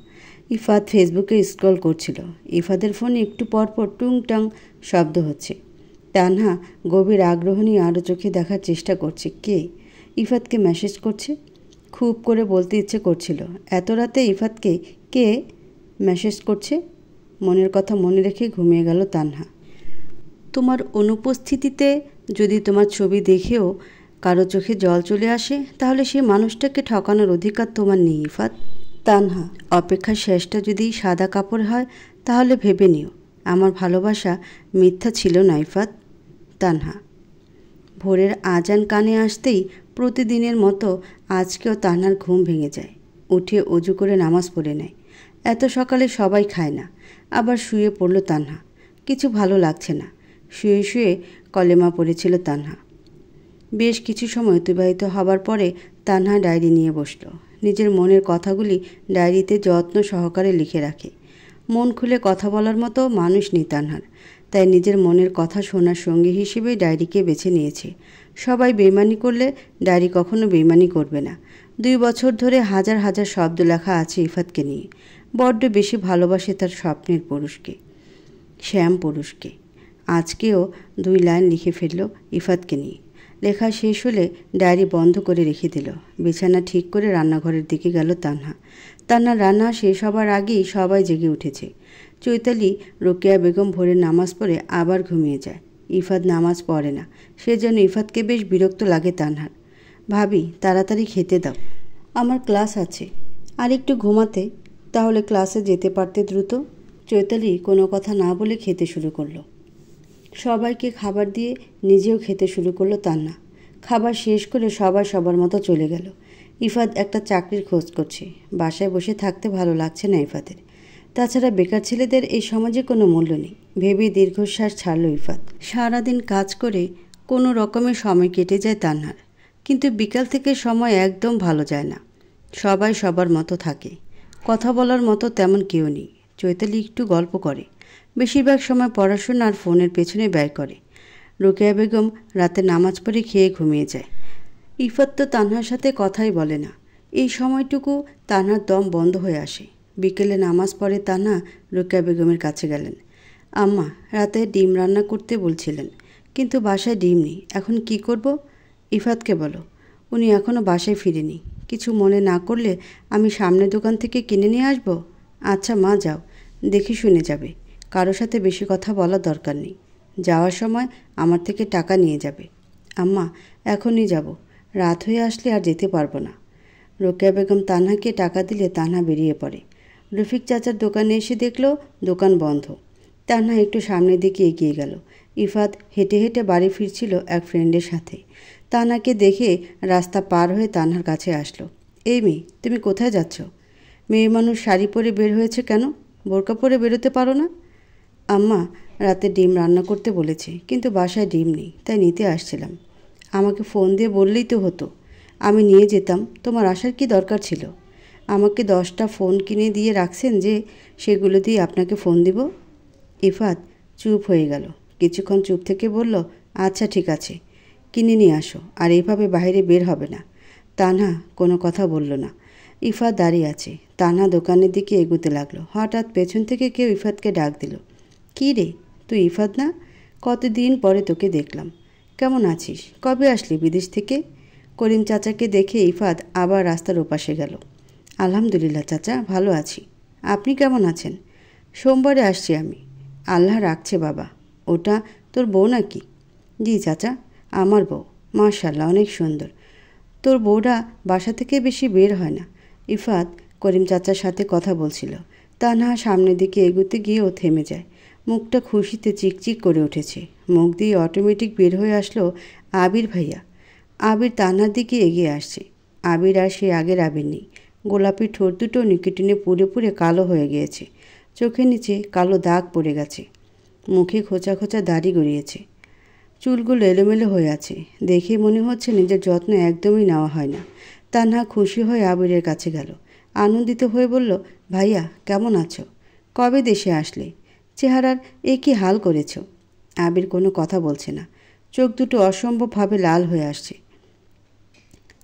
Speaker 1: ইফাত ফেসবুকে স্ক্রল করছিল। ইফাদের ফোনে একটু পরপর টুংটাং শব্দ হচ্ছে। তানহা গভীর আগ্রহ নিয়ে আরও চোখে দেখার চেষ্টা করছে কে ইফাতকে মেসেজ করছে। খুব করে বলতে ইচ্ছে করছিল, এত রাতে ইফাতকে কে মেসেজ করছে? মনের কথা মনে রেখে ঘুমিয়ে গেল তানহা। তোমার অনুপস্থিতিতে যদি তোমার ছবি দেখেও কারো চোখে জল চলে আসে, তাহলে সেই মানুষটাকে ঠকানোর অধিকার তোমার নেই ইফাত। তানহা, অপেক্ষার শেষটা যদি সাদা কাপড় হয় তাহলে ভেবে নিও আমার ভালোবাসা মিথ্যা ছিল না ইফাত। তানহা, ভোরের আজান কানে আসতেই প্রতিদিনের মতো আজকেও তানহার ঘুম ভেঙে যায়। উঠে অজু করে নামাজ পড়ে নেয়। এত সকালে সবাই খায় না। আবার শুয়ে পড়ল তানহা। কিছু ভালো লাগছে না। শুয়ে শুয়ে কলেমা পড়েছিল তানহা। বেশ কিছু সময় অতিবাহিত হবার পরে তানহা ডায়েরি নিয়ে বসল। নিজের মনের কথাগুলি ডায়েরিতে যত্ন সহকারে লিখে রাখে। মন খুলে কথা বলার মতো মানুষ নেই তানহার, তাই নিজের মনের কথা শোনার সঙ্গী হিসেবে ডায়েরিকে বেছে নিয়েছে। সবাই বেইমানি করলে ডায়েরি কখনো বেইমানি করবে না। 2 বছর ধরে হাজার হাজার শব্দ লেখা আছে ইফাতকে নিয়ে। বড্ড বেশি ভালোবাসে তার স্বপ্নের পুরুষকে, শ্যাম পুরুষকে। আজকেও 2 লাইন লিখে ফেলল ইফাতকে নিয়ে। লেখা শেষ হলে ডায়েরি বন্ধ করে রেখে দিল। বিছানা ঠিক করে রান্নাঘরের দিকে গেল তানহা। তানহা রান্না শেষ হবার আগেই সবাই জেগে উঠেছে। চৈতালি, রোকেয়া বেগম ভোরের নামাজ পড়ে আবার ঘুমিয়ে যায়। ইফাত নামাজ পড়ে না। সেজন্য ইফাতকে বেশ বিরক্ত লাগে তানহার। ভাবি, তাড়াতাড়ি খেতে দাও, আমার ক্লাস আছে। আর একটু ঘুমাতে, তাহলে ক্লাসে যেতে পারতে দ্রুত। চৈতালি কোনো কথা না বলে খেতে শুরু করলো। সবাইকে খাবার দিয়ে নিজেও খেতে শুরু করলো তান্না। খাবার শেষ করে সবাই সবার মতো চলে গেল। ইফাত একটা চাকরির খোঁজ করছে। বাসায় বসে থাকতে ভালো লাগছে না ইফাতের। তাছাড়া বেকার ছেলেদের এই সমাজে কোনো মূল্য নেই ভেবে দীর্ঘশ্বাস ছাড়ল ইফাত। সারাদিন কাজ করে কোনো রকমের সময় কেটে যায় তান্নার। কিন্তু বিকাল থেকে সময় একদম ভালো যায় না। সবাই সবার মতো থাকে। কথা বলার মতো তেমন কেউ নেই। চৈতালি একটু গল্প করে। বেশিরভাগ সময় পড়াশোনা আর ফোনের পেছনে ব্যয় করে। রোকেয়া বেগম রাতে নামাজ পড়ে খেয়ে ঘুমিয়ে যায়। ইফাত তো তানহার সাথে কথাই বলে না। এই সময়টুকু তানহার দম বন্ধ হয়ে আসে। বিকেলে নামাজ পড়ে তানহা রোকেয়া বেগমের কাছে গেলেন। আম্মা, রাতে ডিম রান্না করতে বলছিলেন, কিন্তু বাসায় ডিম নেই, এখন কি করব? ইফাতকে বলো, উনি এখনও বাসায় ফিরেনি। কিছু মনে না করলে আমি সামনের দোকান থেকে কিনে নিয়ে আসব? আচ্ছা মা, যাও, দেখে শুনে যাবে। কারো সাথে বেশি কথা বলার দরকার নেই। যাওয়ার সময় আমার থেকে টাকা নিয়ে যাবে। আম্মা, এখনই যাব, রাত হয়ে আসলে আর যেতে পারবো না। রোকেয়া বেগম তানহাকে টাকা দিলে তানহা বেরিয়ে পড়ে। রফিক চাচার দোকানে এসে দেখল দোকান বন্ধ। তানহা একটু সামনের দিকে এগিয়ে গেল। ইফাত হেঁটে হেঁটে বাড়ি ফিরছিল এক ফ্রেন্ডের সাথে। তানহাকে দেখে রাস্তা পার হয়ে তানহার কাছে আসলো। এই মেয়ে, তুমি কোথায় যাচ্ছ? মেয়ে মানুষ শাড়ি পরে বের হয়েছে কেন? বোরকা পরে বেরোতে পারো না? আম্মা, রাতে ডিম রান্না করতে বলেছে, কিন্তু বাসায় ডিম নেই, তাই নিতে আসছিলাম। আমাকে ফোন দিয়ে বললেই তো হতো, আমি নিয়ে যেতাম। তোমার আসার কি দরকার ছিল? আমাকে 10টা ফোন কিনে দিয়ে রাখছেন যে সেগুলো দিয়ে আপনাকে ফোন দিব? ইফাত চুপ হয়ে গেল। কিছুক্ষণ চুপ থেকে বলল, আচ্ছা ঠিক আছে, কিনে নিয়ে আসো, আর এইভাবে বাইরে বের হবে না। তানহা কোনো কথা বলল না। ইফাত দাঁড়িয়ে আছে। তানহা দোকানের দিকে এগোতে লাগলো। হঠাৎ পেছন থেকে কেউ ইফাতকে ডাক দিল। কী রে, তুই ইফাত না? কতদিন পরে তোকে দেখলাম। কেমন আছিস? কবে আসলি বিদেশ থেকে? করিম চাচাকে দেখে ইফাত আবার রাস্তার ওপাশে গেল। আলহামদুলিল্লাহ চাচা, ভালো আছি। আপনি কেমন আছেন? সোমবারে আসছি আমি। আল্লাহ রাখছে বাবা। ওটা তোর বউ নাকি? জি চাচা, আমার বউ। মাশাআল্লাহ, অনেক সুন্দর। তোর বউটা বাসা থেকে বেশি বের হয় না। ইফাত করিম চাচার সাথে কথা বলছিল। তানহা সামনের দিকে এগুতে গিয়েও থেমে যায়। মুখটা খুশিতে চিকচিক করে উঠেছে। মুখ দিয়ে অটোমেটিক বের হয়ে আসলো, আবির ভাইয়া। আবির তানহার দিকে এগিয়ে আসছে। আবির আর সে আগের আবির নেই। গোলাপি ঠোঁট দুটো নিকোটিনে পুড়ে পুড়ে কালো হয়ে গিয়েছে। চোখের নিচে কালো দাগ পড়ে গেছে। মুখে খোঁচা খোঁচা দাড়ি গড়িয়েছে। চুলগুলো এলোমেলো হয়ে আছে। দেখে মনে হচ্ছে নিজের যত্ন একদমই নেওয়া হয় না। তানহা খুশি হয়ে আবিরের কাছে গেল। আনন্দিত হয়ে বলল, ভাইয়া কেমন আছো? কবে দেশে আসলে? চেহারার এ কী হাল করেছ? আবির কোনো কথা বলছে না। চোখ দুটো অসম্ভবভাবে লাল হয়ে আসছে।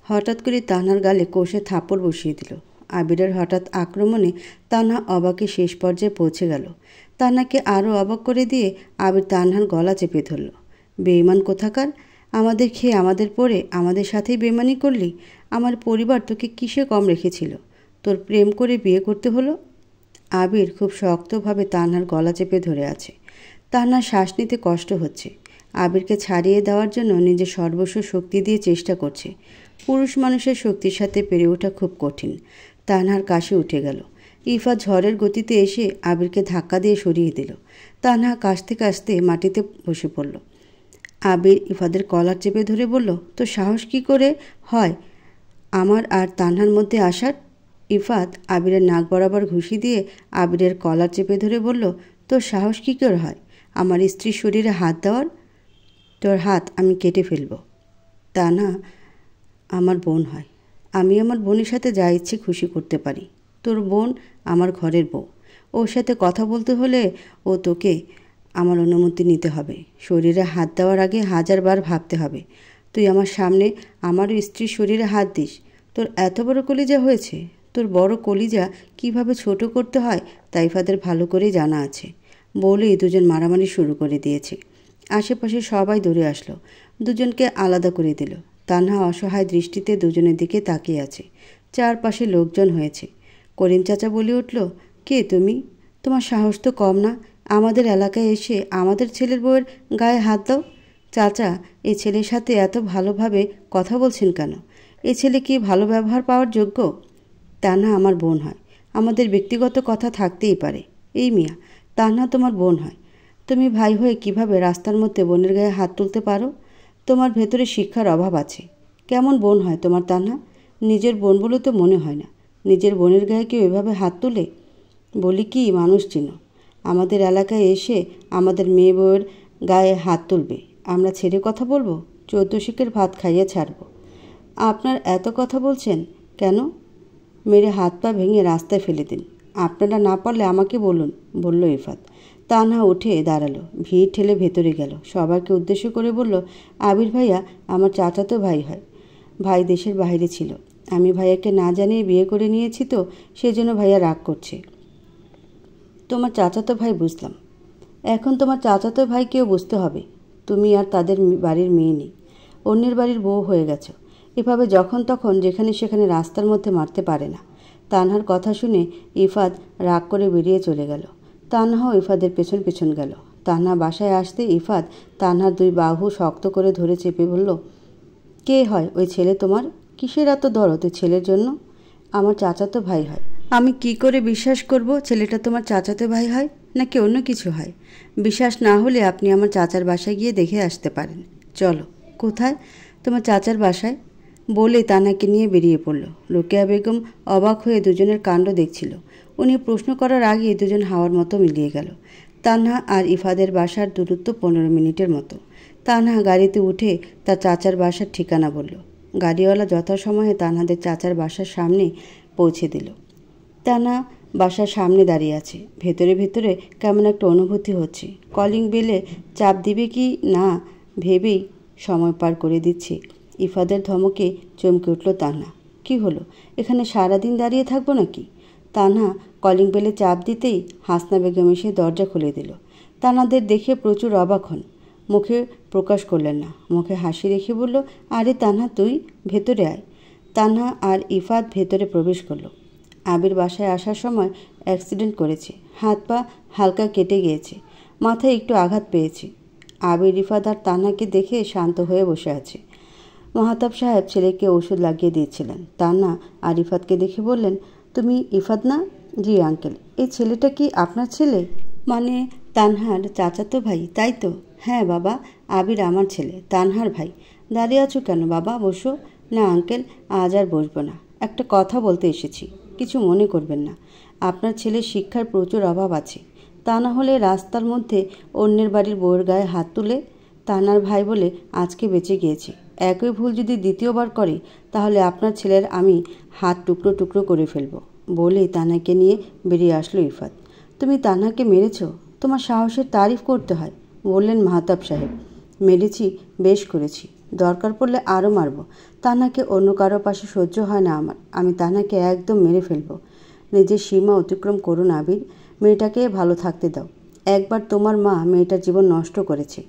Speaker 1: হঠাৎ করে তানহার গালে কষে থাপ্পড় বসিয়ে দিল। আবিরের হঠাৎ আক্রমণে তানহা অবাকে শেষ পর্যায়ে পৌঁছে গেল। তানহাকে আরও অবাক করে দিয়ে আবির তানহার গলা চেপে ধরল। বেঈমান কোথাকার! আমাদের খেয়ে আমাদের পরে আমাদের সাথেই বেঈমানি করলি? আমার পরিবার তোকে কিসে কম রেখেছিল? তোর প্রেম করে বিয়ে করতে হলো? আবির খুব শক্তভাবে তানহার গলা চেপে ধরে আছে। তানহার শ্বাস নিতে কষ্ট হচ্ছে। আবিরকে ছাড়িয়ে দেওয়ার জন্য নিজের সর্বস্ব শক্তি দিয়ে চেষ্টা করছে। পুরুষ মানুষের শক্তির সাথে পেরে ওঠা খুব কঠিন। তানহার কাশি উঠে গেল। ইফাত ঝড়ের গতিতে এসে আবিরকে ধাক্কা দিয়ে সরিয়ে দিল। তানহা কাশতে কাশতে মাটিতে বসে পড়ল। আবির ইফাদের কলার চেপে ধরে বলল, তো সাহস কি করে হয় আমার আর তানহার মধ্যে আসার? ইফাত আবিরের নাক বরাবর ঘুষি দিয়ে আবিরের কলার চেপে ধরে বলল, তোর সাহস কী করে হয় আমার স্ত্রীর শরীরে হাত দেওয়ার? তোর হাত আমি কেটে ফেলব। তানহা আমার বোন হয়, আমি আমার বোনের সাথে যা ইচ্ছে খুশি করতে পারি। তোর বোন আমার ঘরের বউ, ওর সাথে কথা বলতে হলে ও তোকে আমার অনুমতি নিতে হবে। শরীরে হাত দেওয়ার আগে 1000 বার ভাবতে হবে। তুই আমার সামনে আমারও স্ত্রীর শরীরে হাত দিস? তোর এত বড় কলিজা হয়েছে? তোর বড় কলিজা কিভাবে ছোট করতে হয় তা ইফাদের ভালো করেই জানা আছে। বলেই দুজন মারামারি শুরু করে দিয়েছে। আশেপাশে সবাই দৌড়ে আসলো, দুজনকে আলাদা করে দিল। তানহা অসহায় দৃষ্টিতে দুজনের দিকে তাকিয়ে আছে। চারপাশে লোকজন হয়েছে। করিম চাচা বলে উঠল, কে তুমি? তোমার সাহস তো কম না, আমাদের এলাকায় এসে আমাদের ছেলের বউয়ের গায়ে হাত দাও। চাচা, এই ছেলের সাথে এত ভালোভাবে কথা বলছেন কেন? এ ছেলে কি ভালো ব্যবহার পাওয়ার যোগ্য? তানহা আমার বোন হয়, আমাদের ব্যক্তিগত কথা থাকতেই পারে। এই মিয়া, তানহা তোমার বোন হয়, তুমি ভাই হয়ে কিভাবে রাস্তার মধ্যে বোনের গায়ে হাত তুলতে পারো? তোমার ভেতরে শিক্ষার অভাব আছে। কেমন বোন হয় তোমার তানহা? নিজের বোন বলে তো মনে হয় না। নিজের বোনের গায়ে কেউ এভাবে হাত তুলে? বলি কি, মানুষ চিনো? আমাদের এলাকায় এসে আমাদের মেয়ে বউয়ের গায়ে হাত তুলবে, আমরা ছেড়ে কথা বলবো? 14 শিকের ভাত খাইয়ে ছাড়বো। আপনার এত কথা বলছেন কেন? মেরে হাত পা ভেঙে রাস্তায় ফেলে দিন। আপনারা না পারলে আমাকে বলুন, বলল ইফাত। তানহা উঠে দাঁড়ালো, ভিড় ঠেলে ভেতরে গেল। সবাইকে উদ্দেশ্য করে বলল, আবির ভাইয়া আমার চাচাতো ভাই হয়। ভাই দেশের বাইরে ছিল, আমি ভাইয়াকে না জানিয়ে বিয়ে করে নিয়েছি, তো সেজন্য ভাইয়া রাগ করছে। তোমার চাচাতো ভাই বুঝলাম, এখন তোমার চাচাতো ভাইকেও বুঝতে হবে তুমি আর তাদের বাড়ির মেয়ে নেই, অন্যের বাড়ির বউ হয়ে গেছো। এভাবে যখন তখন যেখানে সেখানে রাস্তার মধ্যে মারতে পারে না। তানহার কথা শুনে ইফাত রাগ করে বেরিয়ে চলে গেল। তানহাও ইফাদের পেছন পেছন গেল। তানহা বাসায় আসতে ইফাত তানহার 2 বাহু শক্ত করে ধরে চেপে বলল, কে হয় ওই ছেলে তোমার? কিসের এত দরদ ওই ছেলের জন্য? আমার চাচাতো ভাই হয়। আমি কি করে বিশ্বাস করব ছেলেটা তোমার চাচাতো ভাই হয় নাকি অন্য কিছু হয়? বিশ্বাস না হলে আপনি আমার চাচার বাসায় গিয়ে দেখে আসতে পারেন। চলো। কোথায়? তোমার চাচার বাসায়। বলে তানাকে নিয়ে বেরিয়ে পড়ল। রোকেয়া বেগম অবাক হয়ে দুজনের কাণ্ড দেখছিল। উনি প্রশ্ন করার আগেই দুজন হাওয়ার মতো মিলিয়ে গেল। তানহা আর ইফাদের বাসার দূরত্ব 15 মিনিটের মতো। তানহা গাড়িতে উঠে তার চাচার বাসার ঠিকানা বলল। গাড়িওয়ালা যথাসময়ে তানহাদের চাচার বাসার সামনে পৌঁছে দিল। তানহা বাসার সামনে দাঁড়িয়ে আছে। ভেতরে ভেতরে কেমন একটা অনুভূতি হচ্ছে। কলিং বেলে চাপ দিবে কি না ভেবেই সময় পার করে দিচ্ছে। ইফাদের ধমকে চমকে উঠল তানহা। কি হলো, এখানে সারাদিন দাঁড়িয়ে থাকবো নাকি? তানহা কলিং বেলে চাপ দিতেই হাসনা বেগম এসে দরজা খুলে দিল। তানহাদের দেখে প্রচুর অবাক হন, মুখে প্রকাশ করলেন না। মুখে হাসি রেখে বলল, আরে তানহা, তুই ভেতরে আয়। তানহা আর ইফাত ভেতরে প্রবেশ করলো। আবির বাসায় আসার সময় অ্যাক্সিডেন্ট করেছে, হাত পা হালকা কেটে গিয়েছে, মাথায় একটু আঘাত পেয়েছে। আবির ইফাত আর তানহাকে দেখে শান্ত হয়ে বসে আছে। মহাতাব সাহেব ছেলেকে ওষুধ লাগিয়ে দিয়েছিলেন। তানহা আর ইফাতকে দেখে বললেন, তুমি ইফাত না? জি আঙ্কেল। এই ছেলেটা কি আপনার ছেলে? মানে তানহার চাচাতো ভাই, তাই তো? হ্যাঁ বাবা, আবির আমার ছেলে, তানহার ভাই। দাঁড়িয়ে আছো কেন বাবা, বসো। না আঙ্কেল, আজ আর বসবো না, একটা কথা বলতে এসেছি, কিছু মনে করবেন না। আপনার ছেলের শিক্ষার প্রচুর অভাব আছে, তা না হলে রাস্তার মধ্যে অন্যের বাড়ির বউয়ের গায়ে হাত তুলে? তানার ভাই বলে আজকে বেঁচে গিয়েছে। একই ভুল যদি দ্বিতীয়বার করে তাহলে আপনার ছেলের আমি হাত টুকরো টুকরো করে ফেলবো। বলেই তানাকে নিয়ে বেরিয়ে আসলো ইফাত। তুমি তানহাকে মেরেছ? তোমার সাহসের তারিফ করতে হয়, বললেন মাহতাব সাহেব। মেরেছি, বেশ করেছি, দরকার পড়লে আরও মারব। তানহাকে অন্য কারো পাশে সহ্য হয় না আমার। আমি তানহাকে একদম মেরে ফেলবো। নিজের সীমা অতিক্রম করুন আবির, মেয়েটাকে ভালো থাকতে দাও। একবার তোমার মা মেয়েটার জীবন নষ্ট করেছে,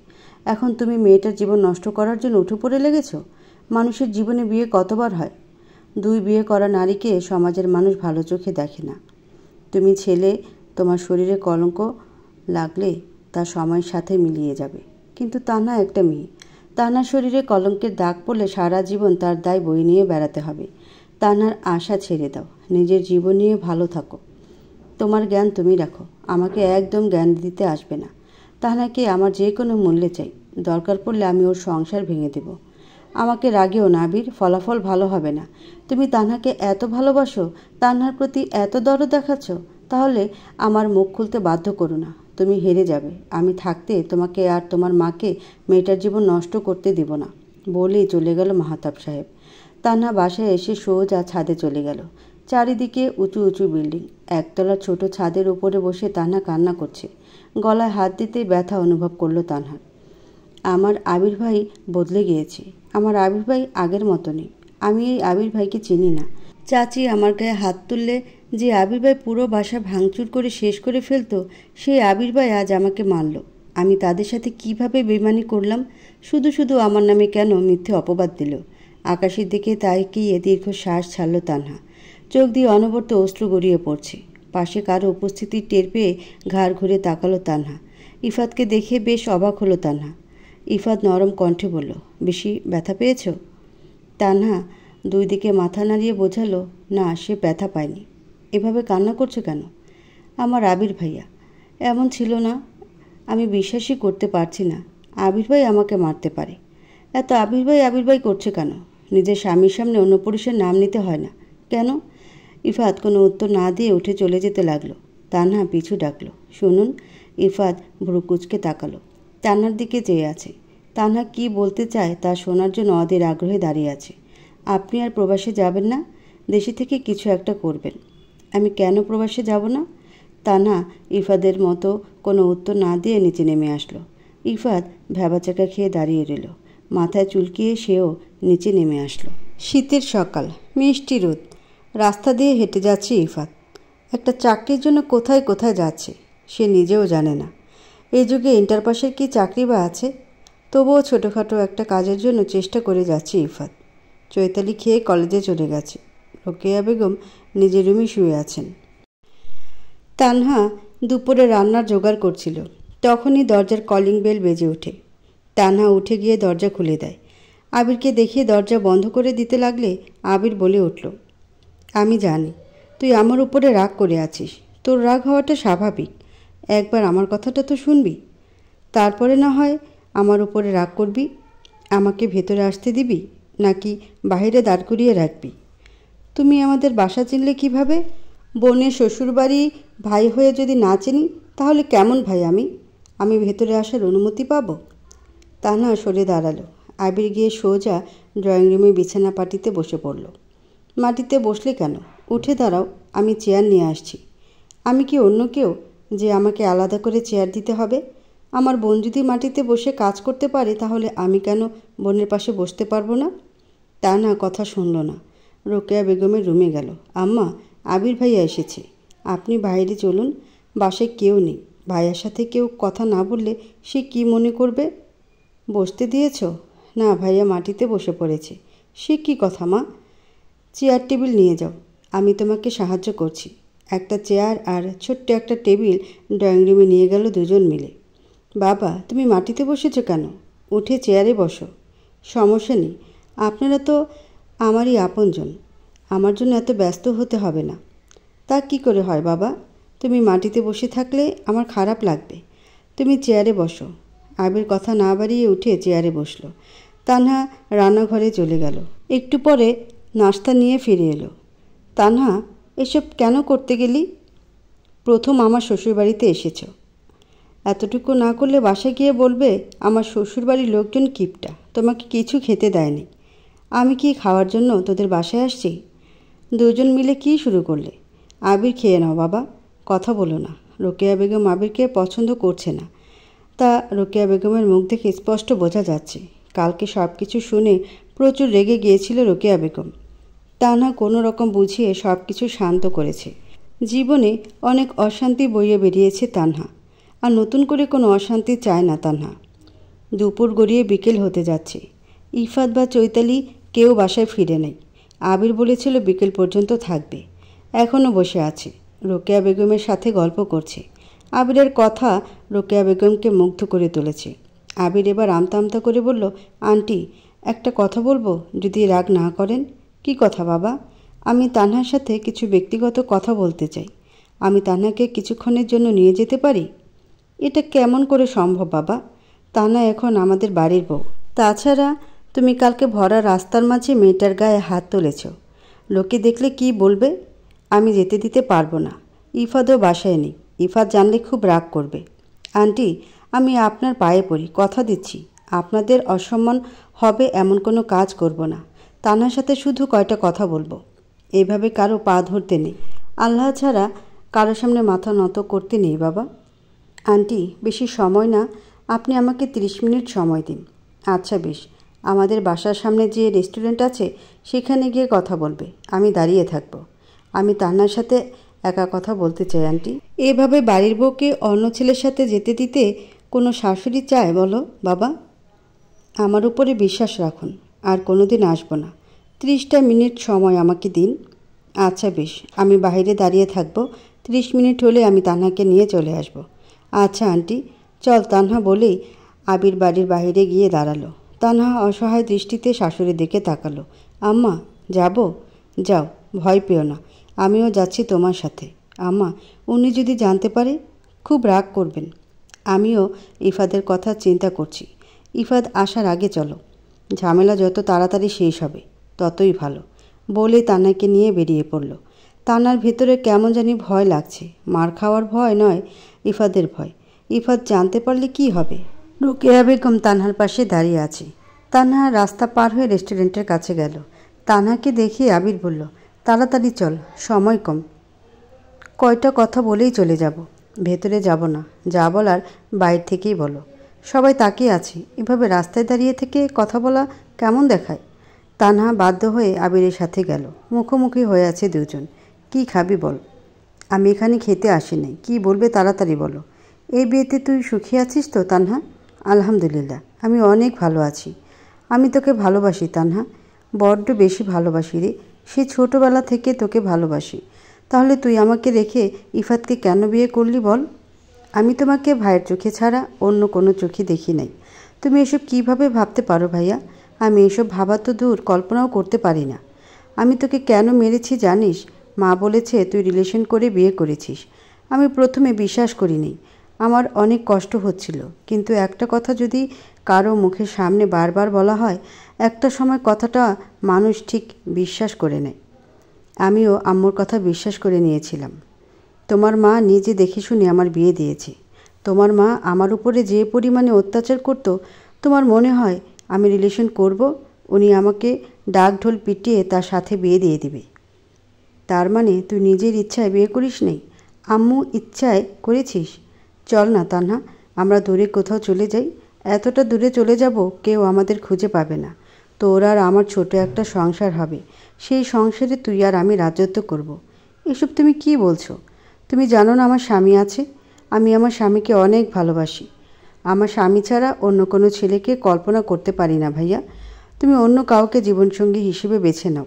Speaker 1: এখন তুমি মেয়েটার জীবন নষ্ট করার জন্য উঠে পড়ে লেগেছ? মানুষের জীবনে বিয়ে কতবার হয়? 2 বিয়ে করা নারীকে সমাজের মানুষ ভালো চোখে দেখে না। তুমি ছেলে, তোমার শরীরে কলঙ্ক লাগলে তা সময়ের সাথে মিলিয়ে যাবে, কিন্তু তানহা একটা মেয়ে। তানহার শরীরে কলঙ্কের দাগ পড়লে সারা জীবন তার দায় বয়ে নিয়ে বেড়াতে হবে। তানহার আশা ছেড়ে দাও, নিজের জীবন নিয়ে ভালো থাকো। তোমার জ্ঞান তুমি রাখো, আমাকে একদম জ্ঞান দিতে আসবে না। তানহাকে আমার যে কোনো মূল্যে চাই, দরকার পড়লে আমি ওর সংসার ভেঙে দেব। আমাকে রাগেও না আবির, ফলাফল ভালো হবে না। তুমি তানহাকে এত ভালোবাসো, তানহার প্রতি এত দরদ দেখাচ্ছ, তাহলে আমার মুখ খুলতে বাধ্য করো না। তুমি হেরে যাবে। আমি থাকতে তোমাকে আর তোমার মাকে মেয়েটার জীবন নষ্ট করতে দিব না বলেই চলে গেল মাহতাব সাহেব। তানহা বাসায় এসে সোজা ছাদে চলে গেল। চারিদিকে উঁচু উঁচু বিল্ডিং। একতলার ছোট ছাদের উপরে বসে তানহা কান্না করছে। গলায় হাত দিতেই ব্যথা অনুভব করলো তানহা। আমার আবির ভাই বদলে গিয়েছে। আমার আবির ভাই আগের মতো নেই। আমি এই আবির ভাইকে চিনি না। চাচি আমার গায়ে হাত তুললে যে আবির ভাই পুরো বাসা ভাঙচুর করে শেষ করে ফেলতো, সেই আবির ভাই আজ আমাকে মারল। আমি তাদের সাথে কিভাবে বেইমানি করলাম? শুধু শুধু আমার নামে কেন মিথ্যে অপবাদ দিল? আকাশের দিকে তাকিয়ে দীর্ঘ শ্বাস ছাড়ল তানহা। চোখ দিয়ে অনবরত অশ্রু গড়িয়ে পড়ছে। পাশে কারো উপস্থিতি টের পেয়ে ঘাড় ঘুরে তাকালো তানহা। ইফাতকে দেখে বেশ অবাক হলো তানহা। ইফাত নরম কণ্ঠে বলল, বেশি ব্যথা পেয়েছ? তানহা দুই দিকে মাথা নাড়িয়ে বোঝালো, না, সে ব্যথা পায়নি। এভাবে কান্না করছো কেন? আমার আবির ভাইয়া এমন ছিল না। আমি বিশ্বাসই করতে পারছি না আবির ভাই আমাকে মারতে পারে। এত আবির ভাই করছে কেন? নিজের স্বামীর সামনে অন্য পুরুষের নাম নিতে হয় না কেন? ইফাত কোনো উত্তর না দিয়ে উঠে চলে যেতে লাগলো। তানহা পিছু ডাকলো, শুনুন। ইফাত ভ্রু কুঁচকে তাকালো। তানহার দিকে চেয়ে আছে। তানহা কি বলতে চায় তা শোনার জন্য অধীর আগ্রহে দাঁড়িয়ে আছে। আপনি আর প্রবাসে যাবেন না? দেশে থেকে কিছু একটা করবেন। আমি কেন প্রবাসে যাব না? তানহা ইফাদের মতো কোনো উত্তর না দিয়ে নিচে নেমে আসলো। ইফাত ভ্যাবাচাকা খেয়ে দাঁড়িয়ে রইল। মাথায় চুলকিয়ে সেও নিচে নেমে আসলো। শীতের সকাল, মিষ্টি রোদ। রাস্তা দিয়ে হেঁটে যাচ্ছে ইফাত। একটা চাকরির জন্য কোথায় কোথায় যাচ্ছে সে নিজেও জানে না। এই যুগে ইন্টার পাসের কি চাকরি বা আছে? তবুও ছোটোখাটো একটা কাজের জন্য চেষ্টা করে যাচ্ছে ইফাত। চৈতালি খেয়ে কলেজে চলে গেছে। রোকেয়া বেগম নিজের রুমে শুয়ে আছেন। তানহা দুপুরে রান্নার জোগাড় করছিল। তখনই দরজার কলিং বেল বেজে ওঠে। তানহা উঠে গিয়ে দরজা খুলে দেয়। আবিরকে দেখিয়ে দরজা বন্ধ করে দিতে লাগলে আবির বলে উঠল, আমি জানি তুই আমার উপরে রাগ করে আছিস। তোর রাগ হওয়াটা স্বাভাবিক। একবার আমার কথাটা তো শুনবি, তারপরে না হয় আমার উপরে রাগ করবি। আমাকে ভেতরে আসতে দিবি নাকি বাইরে দাঁড় করিয়ে রাখবি? তুমি আমাদের বাসা চিনলে কিভাবে? বোনের শ্বশুরবাড়ি ভাই হয়ে যদি না চিনি তাহলে কেমন ভাই আমি? আমি ভেতরে আসার অনুমতি পাব? তানহা সরে দাঁড়ালো। আবির গিয়ে সোজা ড্রয়িং রুমে বিছানা পাটিতে বসে পড়ল। মাটিতে বসলে কেন? উঠে দাঁড়াও, আমি চেয়ার নিয়ে আসছি। আমি কি অন্য কেউ যে আমাকে আলাদা করে চেয়ার দিতে হবে? আমার বোন যদি মাটিতে বসে কাজ করতে পারে তাহলে আমি কেন বোনের পাশে বসতে পারবো না? তানহা কথা শুনল না। রোকেয়া বেগমের রুমে গেল। আম্মা, আবির ভাইয়া এসেছে। আপনি বাইরে চলুন, বাসায় কেউ নেই। ভাইয়ার সাথে কেউ কথা না বললে সে কি মনে করবে? বসতে দিয়েছ? না, ভাইয়া মাটিতে বসে পড়েছে। সে কি কথা মা? চেয়ার টেবিল নিয়ে যাও, আমি তোমাকে সাহায্য করছি। একটা চেয়ার আর ছোট্ট একটা টেবিল ড্রয়িং রুমে নিয়ে গেল দুজন মিলে। বাবা, তুমি মাটিতে বসেছো কেন? উঠে চেয়ারে বসো। সমস্যা নেই, আপনারা তো আমারই আপনজন। আমার জন্য এত ব্যস্ত হতে হবে না। তা কি করে হয় বাবা? তুমি মাটিতে বসে থাকলে আমার খারাপ লাগবে। তুমি চেয়ারে বসো। আবির কথা না বাড়িয়ে উঠে চেয়ারে বসলো। তানহা রান্নাঘরে চলে গেল। একটু পরে নাস্তা নিয়ে ফিরে এলো। তানহা, এসব কেন করতে গেলি? প্রথম আমার শ্বশুরবাড়িতে এসেছ। এতটুকু না করলে বাসায় গিয়ে বলবে আমার শ্বশুরবাড়ির লোকজন কিপটা, তোমাকে কিছু খেতে দেয়নি। আমি কি খাওয়ার জন্য তোদের বাসায় আসছি? দুজন মিলে কি শুরু করলে? আবির খেয়ে নাও বাবা, কথা বলো না। রোকেয়া বেগম আবিরকে পছন্দ করছে না, তা রোকেয়া বেগমের মুখ দেখে স্পষ্ট বোঝা যাচ্ছে। কালকে সব কিছু শুনে প্রচুর রেগে গিয়েছিল রোকেয়া বেগম। তানহা কোনো রকম বুঝিয়ে সব কিছু শান্ত করেছে। জীবনে অনেক অশান্তি বইয়ে বেরিয়েছে তানহা, আর নতুন করে কোনো অশান্তি চায় না তানহা। দুপুর গড়িয়ে বিকেল হতে যাচ্ছে। ইফাত বা চৈতালি কেউ বাসায় ফিরে নেই। আবির বলেছিল বিকেল পর্যন্ত থাকবে। এখনও বসে আছে, রোকেয়া বেগমের সাথে গল্প করছে। আবিরের কথা রোকেয়া বেগমকে মুগ্ধ করে তুলেছে। আবির এবার আমতা আমতা করে বলল, আন্টি, একটা কথা বলবো যদি রাগ না করেন। কি কথা বাবা? আমি তানহার সাথে কিছু ব্যক্তিগত কথা বলতে চাই। আমি তানহাকে কিছুক্ষণের জন্য নিয়ে যেতে পারি? এটা কেমন করে সম্ভব বাবা? তানা এখন আমাদের বাড়ির বউ। তাছাড়া তুমি কালকে ভরা রাস্তার মাঝে মেয়েটার গায়ে হাত তুলেছ। লোকে দেখলে কি বলবে? আমি যেতে দিতে পারবো না। ইফাতও বাসায় নেই। ইফাত জানলে খুব রাগ করবে। আন্টি, আমি আপনার পায়ে পড়ি, কথা দিচ্ছি আপনাদের অসম্মান হবে এমন কোনো কাজ করব না। তানার সাথে শুধু কয়টা কথা বলবো। এইভাবে কারো পা ধরতে নেই। আল্লাহ ছাড়া কারো সামনে মাথা নত করতে নেই বাবা। আন্টি, বেশি সময় না, আপনি আমাকে 30 মিনিট সময় দিন। আচ্ছা বেশ, আমাদের বাসার সামনে যে রেস্টুরেন্ট আছে সেখানে গিয়ে কথা বলবে, আমি দাঁড়িয়ে থাকব। আমি তান্নার সাথে একা কথা বলতে চাই আন্টি। এভাবে বাড়ির বউকে অন্য ছেলের সাথে যেতে দিতে কোনো শাশুড়ি চায় বলো বাবা? আমার উপরে বিশ্বাস রাখুন, আর কোনো দিন আসবো না। 30টা মিনিট সময় আমাকে দিন। আচ্ছা বেশ, আমি বাইরে দাঁড়িয়ে থাকবো। 30 মিনিট হলে আমি তানহাকে নিয়ে চলে আসব। আচ্ছা আন্টি, চল। তানহা বলেই আবির বাড়ির বাইরে গিয়ে দাঁড়ালো। তানহা অসহায় দৃষ্টিতে শাশুড়ির দিকে তাকালো। আম্মা, যাব? যাও, ভয় পেও না, আমিও যাচ্ছি তোমার সাথে। আম্মা, উনি যদি জানতে পারে? খুব রাগ করবেন। আমিও ইফাদের কথা চিন্তা করছি। ইফাদ আসার আগে চলো, ঝামেলা যত তাড়াতাড়ি শেষ হবে ততই ভালো। বলেই তান্নাকে নিয়ে বেরিয়ে পড়ল। তান্নার ভেতরে কেমন জানি ভয় লাগছে। মার খাওয়ার ভয় নয়, ইফাদের ভয়। ইফাদ জানতে পারলে কি হবে? রোকেয়া বেগম তানহার পাশে দাঁড়িয়ে আছে। তানহা রাস্তা পার হয়ে রেস্টুরেন্টের কাছে গেল। তানহাকে দেখে আবির বলল, তাড়াতাড়ি চল, সময় কম। কয়টা কথা বলেই চলে যাব। ভেতরে যাব না, যা বলার বাইরে থেকেই বলো। সবাই তাকিয়ে আছে, এভাবে রাস্তায় দাঁড়িয়ে থেকে কথা বলা কেমন দেখায়? তানহা বাধ্য হয়ে আবিরের সাথে গেল। মুখোমুখি হয়ে আছে দুজন। কি খাবি বল? আমি এখানে খেতে আসিনি। কি বলবে তাড়াতাড়ি বলো। এই বিয়েতে তুই সুখী আছিস তো তানহা? আলহামদুলিল্লাহ, আমি অনেক ভালো আছি। আমি তোকে ভালোবাসি তানহা, বড্ড বেশি ভালোবাসি রে। সে ছোটোবেলা থেকে তোকে ভালোবাসি। তাহলে তুই আমাকে রেখে ইফাতকে কেন বিয়ে করলি বল? আমি তোমাকে ভাইয়ের চোখে ছাড়া অন্য কোনো চোখে দেখি নাই। তুমি এসব কিভাবে ভাবতে পারো ভাইয়া? আমি এসব ভাবা তো দূর, কল্পনাও করতে পারি না। আমি তোকে কেন মেরেছি জানিস? মা বলেছে তুই রিলেশন করে বিয়ে করেছিস। আমি প্রথমে বিশ্বাস করিনি, আমার অনেক কষ্ট হচ্ছিল। কিন্তু একটা কথা যদি কারো মুখের সামনে বারবার বলা হয়, একটা সময় কথাটা মানুষ ঠিক বিশ্বাস করে নেয়। আমিও আম্মুর কথা বিশ্বাস করে নিয়েছিলাম। তোমার মা নিজে দেখে শুনে আমার বিয়ে দিয়েছে। তোমার মা আমার উপরে যে পরিমাণে অত্যাচার করত, তোমার মনে হয় আমি রিলেশন করব? উনি আমাকে ডাক ঢোল পিটিয়ে তার সাথে বিয়ে দিয়ে দিবে। তার মানে তুই নিজের ইচ্ছায় বিয়ে করিস নি, আম্মু ইচ্ছায় করেছিস? চল না তানহা, আমরা দূরে কোথাও চলে যাই। এতটা দূরে চলে যাব কেউ আমাদের খুঁজে পাবে না। তোর আর আমার ছোট একটা সংসার হবে। সেই সংসারে তুই আর আমি রাজত্ব করব। এসব তুমি কি বলছো? তুমি জানো না আমার স্বামী আছে? আমি আমার স্বামীকে অনেক ভালোবাসি। আমার স্বামী ছাড়া অন্য কোনো ছেলেকে কল্পনা করতে পারি না ভাইয়া। তুমি অন্য কাউকে জীবনসঙ্গী হিসেবে বেছে নাও।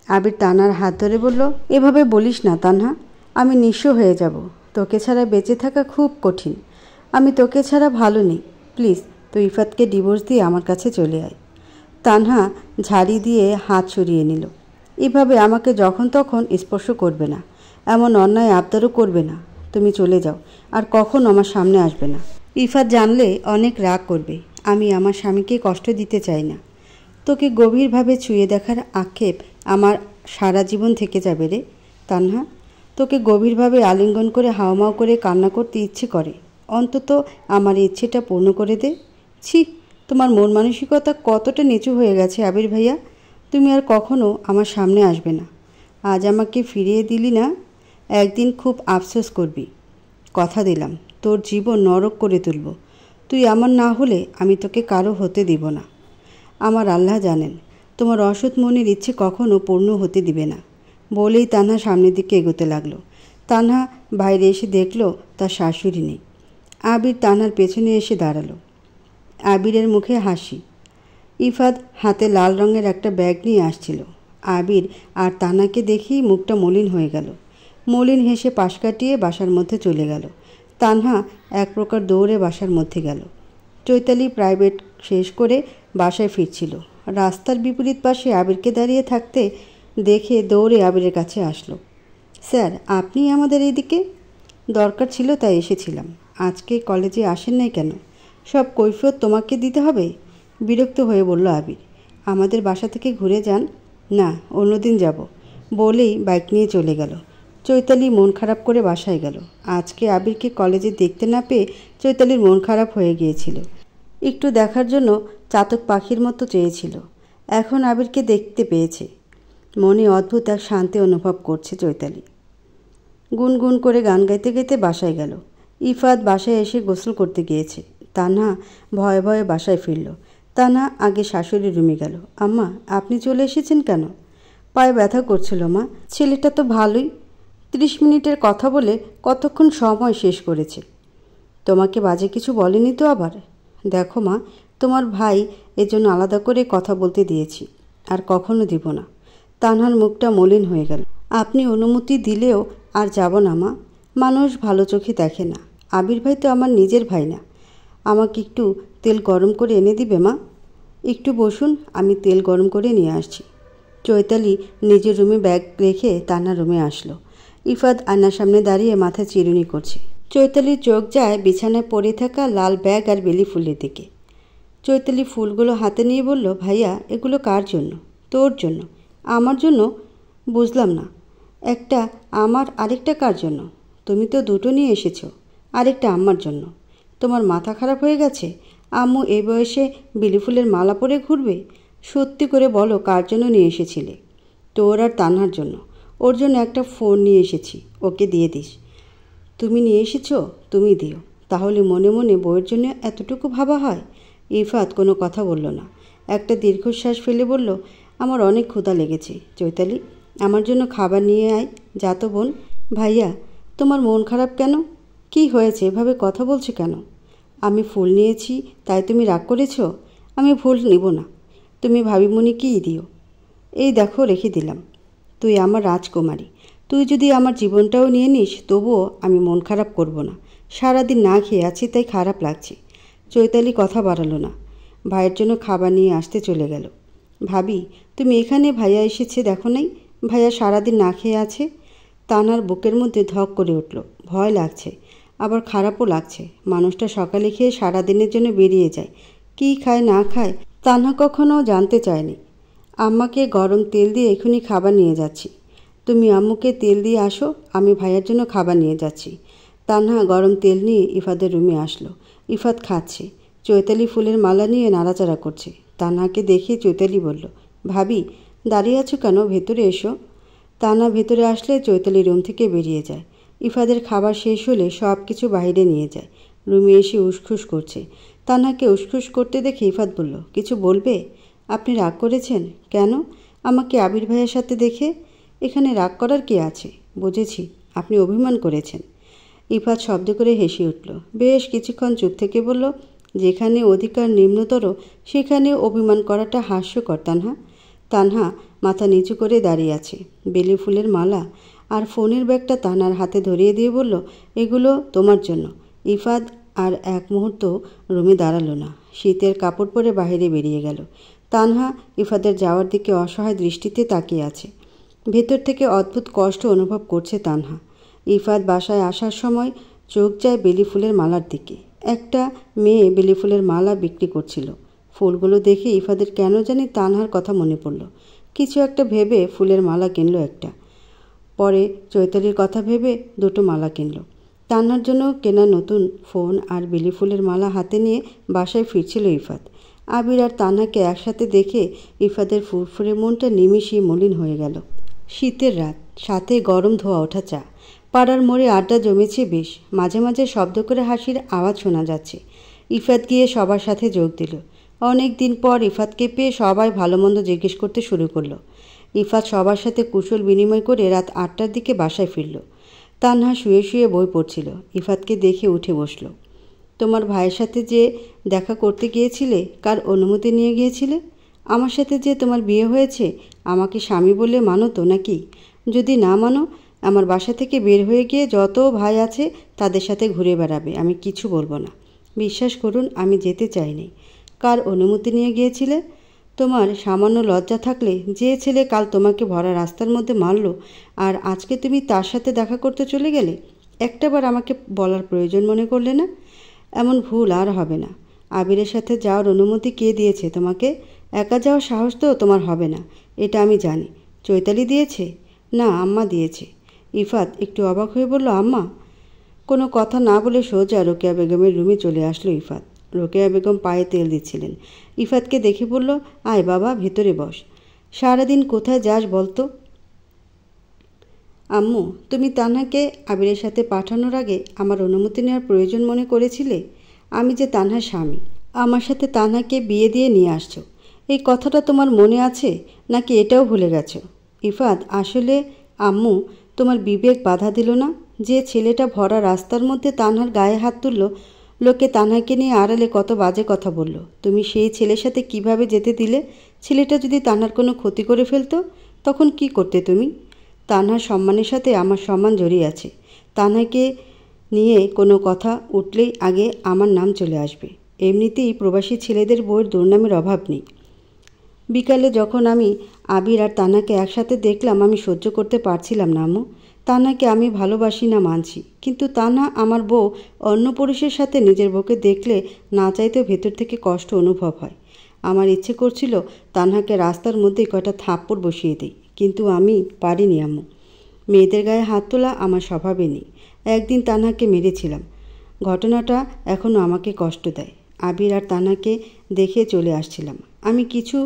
Speaker 1: আবির তানহার হাত ধরে বলল, এভাবে বলিস না তানহা, আমি নিঃস্ব হয়ে যাব। তোকে ছাড়া বেঁচে থাকা খুব কঠিন। আমি তোকে ছাড়া ভালো নেই। প্লিজ তুই ইফাতকে ডিভোর্স দিয়ে আমার কাছে চলে আয়। তানহা ঝাড়ি দিয়ে হাত সরিয়ে নিল। এভাবে আমাকে যখন তখন স্পর্শ করবে না, এমন অন্যায় আবদারও করবে না। তুমি চলে যাও, আর কখনো আমার সামনে আসবে না। ইফাত জানলে অনেক রাগ করবে। আমি আমার স্বামীকে কষ্ট দিতে চাই না। তোকে গভীরভাবে ছুঁয়ে দেখার আক্ষেপ আমার সারা জীবন থেকে যাবে রে তানহা। তোকে গভীরভাবে আলিঙ্গন করে হাওমাও করে কান্না করতে ইচ্ছে করে। অন্তত আমার ইচ্ছেটা পূর্ণ করে দে। ছি, তোমার মন মানসিকতা কতটা নিচু হয়ে গেছে আবির ভাইয়া। তুমি আর কখনো আমার সামনে আসবে না। আজ আমাকে ফিরিয়ে দিলি না, একদিন খুব আফসোস করবি। কথা দিলাম, তোর জীবন নরক করে তুলব। তুই আমার না হলে আমি তোকে কারো হতে দিব না। আমার আল্লাহ জানেন, তোমার অসৎ মনের ইচ্ছে কখনো পূর্ণ হতে দিবে না। বলেই তানহা সামনের দিকে এগোতে লাগলো। তানহা বাইরে এসে দেখলো তার শাশুড়ি নেই। আবির তানহার পেছনে এসে দাঁড়ালো। আবিরের মুখে হাসি। ইফাত হাতে লাল রঙের একটা ব্যাগ নিয়ে আসছিল। আবির আর তানহাকে দেখেই মুখটা মলিন হয়ে গেল। মলিন হেসে পাশ কাটিয়ে বাসার মধ্যে চলে গেল। তানহা এক প্রকার দৌড়ে বাসার মধ্যে গেল। চৈতালি প্রাইভেট শেষ করে বাসায় ফিরছিল। রাস্তার বিপরীত পাশে আবিরকে দাঁড়িয়ে থাকতে দেখে দৌড়ে আবিরের কাছে আসলো। স্যার, আপনি আমাদের এদিকে? দরকার ছিল তাই এসেছিলাম। আজকে কলেজে আসেন নাই কেন? সব কৈফিয়ত তোমাকে দিতে হবে? বিরক্ত হয়ে বলল আবির। আমাদের বাসা থেকে ঘুরে যান। না, অন্যদিন যাব বলেই বাইক নিয়ে চলে গেল। চৈতালি মন খারাপ করে বাসায় গেল। আজকে আবিরকে কলেজে দেখতে না পেয়ে চৈতালির মন খারাপ হয়ে গিয়েছিল। একটু দেখার জন্য চাতক পাখির মতো চেয়েছিল। এখন আবিরকে দেখতে পেয়েছে। মনে অদ্ভুত এক শান্তি অনুভব করছে চৈতালি। গুনগুন করে গান গাইতে গাইতে বাসায় গেল। ইফাত বাসায় এসে গোসল করতে গিয়েছে। তানহা ভয়ে ভয়ে বাসায় ফিরল। তানহা আগে শাশুড়ির রুমে গেল। আম্মা, আপনি চলে এসেছেন কেন? পায়ে ব্যথা করছিল মা। ছেলেটা তো ভালোই, 30 মিনিটের কথা বলে কতক্ষণ সময় শেষ করেছে। তোমাকে বাজে কিছু বলেনি তো আবার? দেখো মা, তোমার ভাই এজন্য আলাদা করে কথা বলতে দিয়েছি, আর কখনো দিব না। তানহার মুখটা মলিন হয়ে গেল। আপনি অনুমতি দিলেও আর যাব না মা। মানুষ ভালো চোখে দেখে না। আবির ভাই তো আমার নিজের ভাই না। আমাকে একটু তেল গরম করে এনে দিবে মা? একটু বসুন, আমি তেল গরম করে নিয়ে আসছি। চৈতালি নিজের রুমে ব্যাগ রেখে তান্নার রুমে আসলো। ইফাত আয়নার সামনে দাঁড়িয়ে মাথায় চিরুনি করছে। চৈতালির চোখ যায় বিছানায় পড়ে থাকা লাল ব্যাগ আর বেলি ফুলের দিকে। চৈতালি ফুলগুলো হাতে নিয়ে বলল, ভাইয়া, এগুলো কার জন্য? তোর জন্য। আমার জন্য? বুঝলাম না। একটা আমার, আরেকটা কার জন্য? তুমি তো দুটো নিয়ে এসেছো। আরেকটা আম্মার জন্য। তোমার মাথা খারাপ হয়ে গেছে? আম্মু এই বয়সে বেলি ফুলের মালা পরে ঘুরবে? সত্যি করে বলো, কার জন্য নিয়ে এসেছিলে? তোর আর তানহার জন্য। ওর জন্য একটা ফোন নিয়ে এসেছি, ওকে দিয়ে দিস। তুমি নিয়ে এসেছো, তুমি দিও। তাহলে মনে মনে বউয়ের জন্য এতটুকু ভাবা হয়? ইফাত কোনো কথা বলল না। একটা দীর্ঘশ্বাস ফেলে বলল, আমার অনেক ক্ষুধা লেগেছে। চৈতালি, আমার জন্য খাবার নিয়ে আয়। যা তো বোন। ভাইয়া, তোমার মন খারাপ কেন? কি হয়েছে, এভাবে কথা বলছো কেন? আমি ফুল নিয়েছি তাই তুমি রাগ করেছ? আমি ফুল নিব না। তুমি ভাবিমণিকেই দিও। এই দেখো, রেখে দিলাম। তুই আমার রাজকুমারী। তুই যদি আমার জীবনটাও নিয়ে নিস তবুও আমি মন খারাপ করব না। সারাদিন না খেয়ে আছি তাই খারাপ লাগছে। চৈতালি কথা বাড়ালো না। ভাইয়ের জন্য খাবার নিয়ে আসতে চলে গেল। ভাবি, তুমি এখানে? ভাইয়া এসেছে দেখো নাই? ভাইয়া সারাদিন না খেয়ে আছে। তানার বুকের মধ্যে ধক করে উঠল। ভয় লাগছে, আবার খারাপও লাগছে। মানুষটা সকালে খেয়ে সারাদিনের জন্য বেরিয়ে যায়। কি খায় না খায় তানহা কখনো জানতে চায়নি। আম্মাকে গরম তেল দিয়ে এখনই খাবার নিয়ে যাচ্ছি। তুমি আম্মুকে তেল দিয়ে আসো, আমি ভাইয়ের জন্য খাবার নিয়ে যাচ্ছি। তানহা গরম তেল নিয়ে ইফাদের রুমে আসলো। ইফাত খাচ্ছে। চৈতালি ফুলের মালা নিয়ে নাড়াচাড়া করছে। তানহাকে দেখে চৈতালি বলল, ভাবি, দাঁড়িয়ে আছো কেন? ভেতরে এসো। তানহা ভেতরে আসলে চৈতালি রুম থেকে বেরিয়ে যায়। ইফাদের খাবার শেষ হলে সব কিছু বাইরে নিয়ে যায়। রুমে এসে উসখুস করছে। তানহাকে উসখুস করতে দেখে ইফাত বলল, কিছু বলবে? আপনি রাগ করেছেন কেন আমাকে আবির ভাইয়ের সাথে দেখে? এখানে রাগ করার কি আছে? বুঝেছি, আপনি অভিমান করেছেন। ইফাত শব্দ করে হেসে উঠল। বেশ কিছুক্ষণ চুপ থেকে বলল, যেখানে অধিকার নিম্নতর সেখানে অভিমান করাটা হাস্যকর। তানহা। তানহা মাথা নিচু করে দাঁড়িয়ে আছে। বেলি ফুলের মালা আর ফোনের ব্যাগটা তানহার হাতে ধরিয়ে দিয়ে বলল, এগুলো তোমার জন্য। ইফাত আর এক মুহূর্ত রুমে দাঁড়ালো না। শীতের কাপড় পরে বাইরে বেরিয়ে গেল। তানহা ইফাদের যাওয়ার দিকে অসহায় দৃষ্টিতে তাকিয়ে আছে। ভেতর থেকে অদ্ভুত কষ্ট অনুভব করছে তানহা। ইফাত বাসায় আসার সময় চোখ যায় বেলি ফুলের মালার দিকে। একটা মেয়ে বেলি ফুলের মালা বিক্রি করছিল। ফুলগুলো দেখে ইফাদের কেন জানি তানহার কথা মনে পড়ল। কিছু একটা ভেবে ফুলের মালা কিনল একটা। পরে চৈতালির কথা ভেবে দুটো মালা কিনল। তানহার জন্য কেনা নতুন ফোন আর বেলি ফুলের মালা হাতে নিয়ে বাসায় ফিরছিল ইফাত। আবির আর তানহাকে একসাথে দেখে ইফাদের ফুরফুরে মনটা নিমিষেই মলিন হয়ে গেল। শীতের রাত, সাথে গরম ধোয়া ওঠা চা। পাড়ার মোড়ে আড্ডা জমেছে বেশ। মাঝে মাঝে শব্দ করে হাসির আওয়াজ শোনা যাচ্ছে। ইফাত গিয়ে সবার সাথে যোগ দিল। অনেক দিন পর ইফাতকে পেয়ে সবাই ভালো মন্দ জিজ্ঞেস করতে শুরু করলো। ইফাত সবার সাথে কুশল বিনিময় করে রাত 8টার দিকে বাসায় ফিরল। তানহা শুয়ে শুয়ে বই পড়ছিল। ইফাতকে দেখে উঠে বসল। তোমার ভাইয়ের সাথে যে দেখা করতে গিয়েছিলে, কার অনুমতি নিয়ে গিয়েছিলে? আমার সাথে যে তোমার বিয়ে হয়েছে, আমাকে স্বামী বলে মানো তো নাকি? যদি না মানো, আমার বাসা থেকে বের হয়ে গিয়ে যত ভাই আছে তাদের সাথে ঘুরে বেড়াবে, আমি কিছু বলবো না। বিশ্বাস করুন, আমি যেতে চাইনি। কার অনুমতি নিয়ে গিয়েছিলে? তোমার সামান্য লজ্জা থাকলে যে ছেলে কাল তোমাকে ভরা রাস্তার মধ্যে মারল আর আজকে তুমি তার সাথে দেখা করতে চলে গেলে, একটাবার আমাকে বলার প্রয়োজন মনে করলে না? এমন ভুল আর হবে না। আবিরের সাথে যাওয়ার অনুমতি কে দিয়েছে তোমাকে? একা যাওয়ার সাহস তো তোমার হবে না, এটা আমি জানি। চৈতালি দিয়েছে? না, আম্মা দিয়েছে। ইফাত একটু অবাক হয়ে বলল, আম্মা? কোনো কথা না বলে সোজা রোকেয়া বেগমের রুমে চলে আসলো ইফাত। রোকেয়া বেগম পায়ে তেল দিচ্ছিলেন। ইফাতকে দেখে বলল, আয় বাবা, ভেতরে বস। সারাদিন কোথায় যাস বলতো? আম্মু, তুমি তানহাকে আবিরের সাথে পাঠানোর আগে আমার অনুমতি নেওয়ার প্রয়োজন মনে করেছিলে? আমি যে তানহার স্বামী, আমার সাথে তানহাকে বিয়ে দিয়ে নিয়ে আসছো, এই কথাটা তোমার মনে আছে নাকি এটাও ভুলে গেছো? ইফাত, আসলে আম্মু, তোমার বিবেক বাধা দিল না? যে ছেলেটা ভরা রাস্তার মধ্যে তানহার গায়ে হাত তুলল, লোকে তানহাকে নিয়ে আড়ালে কত বাজে কথা বলল, তুমি সেই ছেলের সাথে কিভাবে যেতে দিলে? ছেলেটা যদি তানহার কোনো ক্ষতি করে ফেলতো তখন কি করতে তুমি? তানহার সম্মানের সাথে আমার সম্মান জড়িয়ে আছে। তানহাকে নিয়ে কোনো কথা উঠলেই আগে আমার নাম চলে আসবে। এমনিতেই প্রবাসী ছেলেদের বউয়ের দুর্নামের অভাব নেই। বিকালে যখন আমি আবির আর তানহাকে একসাথে দেখলাম, আমি সহ্য করতে পারছিলাম না আম্মু। তানহাকে আমি ভালোবাসি না মানছি, কিন্তু তানহা আমার বউ অন্য পুরুষের সাথে নিজের বউকে দেখলে না চাইতেও ভেতর থেকে কষ্ট অনুভব হয়। আমার ইচ্ছে করছিল তানহাকে রাস্তার মধ্যেই কয়টা থাপ্পড় বসিয়ে দিই, কিন্তু আমি পারিনি আম্মু। মেয়েদের গায়ে হাত তোলা আমার স্বভাবে নেই। একদিন তানহাকে মেরেছিলাম। ঘটনাটা এখনও আমাকে কষ্ট দেয়। আবির আর তানহাকে দেখে চলে আসছিলাম। আমি কিছু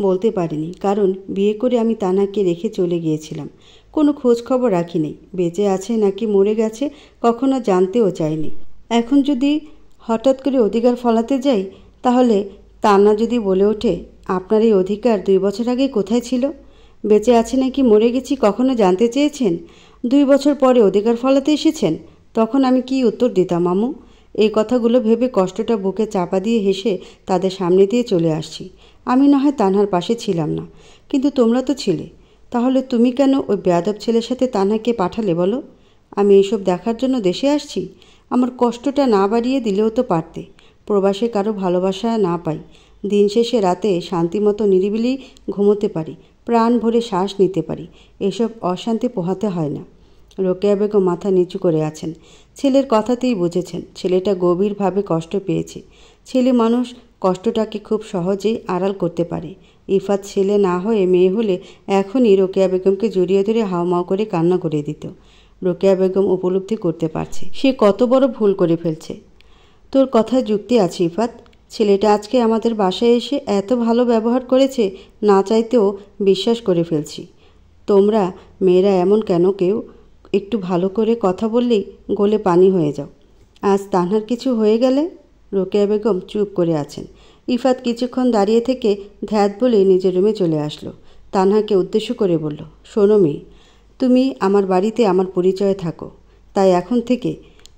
Speaker 1: বলতে পারিনি, কারণ বিয়ে করে আমি তানহাকে রেখে চলে গিয়েছিলাম। কোনো খোঁজ খবর রাখিনি, বেঁচে আছে নাকি মরে গেছে কখনো জানতেও চাইনি। এখন যদি হঠাৎ করে অধিকার ফলাতে যাই, তাহলে তান্না যদি বলে ওঠে, আপনার এই অধিকার 2 বছর আগে কোথায় ছিল? বেঁচে আছে নাকি মরে গেছি কখনো জানতে চেয়েছেন? 2 বছর পরে অধিকার ফলাতে এসেছেন, তখন আমি কি উত্তর দিতাম আম্মু? এই কথাগুলো ভেবে কষ্টটা বুকে চাপা দিয়ে হেসে তাদের সামনে দিয়ে চলে আসছি। আমি না হয় তানহার পাশে ছিলাম না, কিন্তু তোমরা তো ছিলে। তাহলে তুমি কেন ওই বেয়াদব ছেলের সাথে তানহাকে পাঠালে বলো? আমি এইসব দেখার জন্য দেশে আসছি? আমার কষ্টটা না বাড়িয়ে দিলেও তো পারতে। প্রবাসে কারো ভালোবাসা না পাই, দিন শেষে রাতে শান্তিমতো নিরিবিলি ঘুমোতে পারি, প্রাণ ভরে শ্বাস নিতে পারি, এসব অশান্তি পোহাতে হয় না। রোকেয়া বেগম মাথা নিচু করে আছেন। ছেলের কথাতেই বুঝেছেন ছেলেটা গভীরভাবে কষ্ট পেয়েছে। ছেলে মানুষ কষ্টটাকে খুব সহজেই আড়াল করতে পারে। ইফাত ছেলে না হয়ে মেয়ে হলে এখনই রোকেয়া বেগমকে জড়িয়ে ধরে হাউমাউ করে কান্না করে দিত। রোকেয়া বেগম উপলব্ধি করতে পারছে সে কত বড় ভুল করে ফেলছে। তোর কথায় যুক্তি আছে ইফাত। ছেলেটা আজকে আমাদের বাসায় এসে এত ভালো ব্যবহার করেছে, না চাইতেও বিশ্বাস করে ফেলছি। তোমরা মেয়েরা এমন কেন? কেউ একটু ভালো করে কথা বললেই গলে পানি হয়ে যাও। আজ তানহার কিছু হয়ে গেলে? রোকেয়া বেগম চুপ করে আছেন। ইফাত কিছুক্ষণ দাঁড়িয়ে থেকে ধ্যাত বলে নিজের রুমে চলে আসলো। তানহাকে উদ্দেশ্য করে বলল, শোনো মেয়ে, তুমি আমার বাড়িতে আমার পরিচয়ে থাকো, তাই এখন থেকে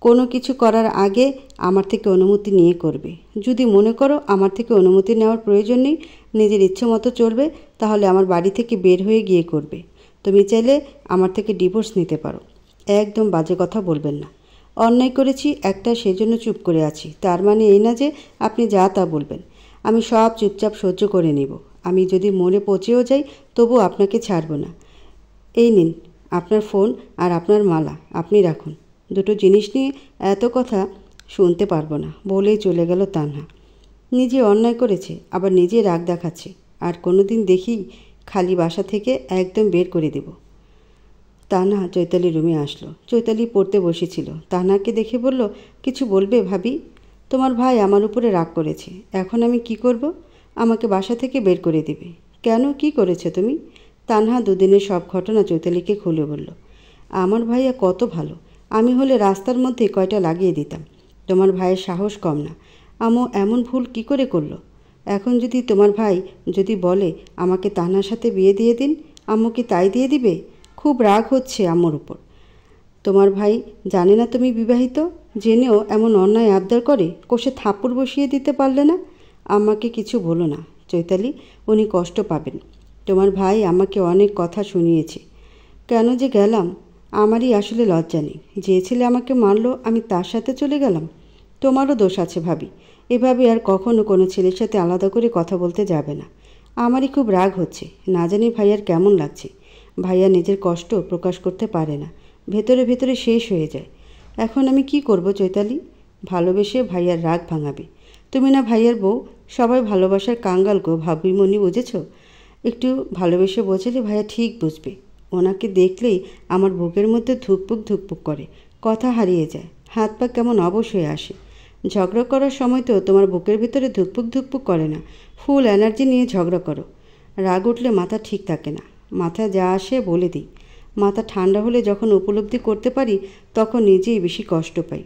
Speaker 1: কোনো কিছু করার আগে আমার থেকে অনুমতি নিয়ে করবে। যদি মনে করো আমার থেকে অনুমতি নেওয়ার প্রয়োজন নেই, নিজের ইচ্ছে মতো চলবে, তাহলে আমার বাড়ি থেকে বের হয়ে গিয়ে করবে। তুমি চাইলে আমার থেকে ডিভোর্স নিতে পারো। একদম বাজে কথা বলবেন না। অন্যায় করেছি একটা, সেজন্য চুপ করে আছি, তার মানে এই না যে আপনি যা তা বলবেন। আমি সব চুপচাপ সহ্য করে নেব। আমি যদি মরে পচেও যাই তবু আপনাকে ছাড়ব না। এই নিন আপনার ফোন আর আপনার মালা, আপনি রাখুন। দুটো জিনিস নিয়ে এত কথা শুনতে পারবো না বলেই চলে গেল তানহা। নিজে অন্যায় করেছে, আবার নিজে রাগ দেখাচ্ছে। আর কোনো দিন দেখি খালি বাসা থেকে একদম বের করে দেব। তানহা চৈতালির রুমে আসলো। চৈতালি পড়তে বসেছিল। তানহাকে দেখে বলল, কিছু বলবে ভাবি? তোমার ভাই আমার উপরে রাগ করেছে, এখন আমি কি করব? আমাকে বাসা থেকে বের করে দেবে। কেন, কি করেছে তুমি? তানহা দুদিনের সব ঘটনা চৈতালিকে খুলে বলল। আমার ভাইয়া কত ভালো, আমি হলে রাস্তার মধ্যে কয়টা লাগিয়ে দিতাম। তোমার ভাইয়ের সাহস কম না। আম্মু এমন ভুল কি করে করলো? এখন যদি তোমার ভাই যদি বলে আমাকে তানহার সাথে বিয়ে দিয়ে দিন, আম্মু কি তাই দিয়ে দিবে? খুব রাগ হচ্ছে আম্মুর উপর। তোমার ভাই জানে না তুমি বিবাহিত, জেনেও এমন অন্যায় আবদার করে, কষে থাপ্পড় বসিয়ে দিতে পারলে না? আমাকে কিছু বলো না চৈতালি, উনি কষ্ট পাবেন। তোমার ভাই আমাকে অনেক কথা শুনিয়েছে। কেন যে গেলাম, আমারই আসলে লজ্জা নেই। যে ছেলে আমাকে মারলো আমি তার সাথে চলে গেলাম। তোমারও দোষ আছে ভাবি, এভাবে আর কখনো কোনো ছেলের সাথে আলাদা করে কথা বলতে যাবে না। আমারই খুব রাগ হচ্ছে, না জানি ভাইয়ার কেমন লাগছে। ভাইয়া নিজের কষ্ট প্রকাশ করতে পারে না, ভেতরে ভেতরে শেষ হয়ে যায়। এখন আমি কি করব চৈতালি? ভালোবেসে ভাইয়ার রাগ ভাঙাবে। তুমি না ভাইয়ের বউ, সবাই ভালোবাসার কাঙ্গাল গো ভাবিমণি, বুঝেছ? একটু ভালোবেসে বোঝালে ভাইয়া ঠিক বুঝবে। ওনাকে দেখলেই আমার বুকের মধ্যে ধুকপুক ধুকপুক করে, কথা হারিয়ে যায়, হাত পা কেমন অবশ হয়ে আসে। ঝগড়া করার সময় তো তোমার বুকের ভিতরে ধুকপুক ধুকপুক করে না, ফুল এনার্জি নিয়ে ঝগড়া করো। রাগ উঠলে মাথা ঠিক থাকে না, মাথায় যা আসে বলে দিই। মাথা ঠান্ডা হলে যখন উপলব্ধি করতে পারি তখন নিজেই বেশি কষ্ট পাই।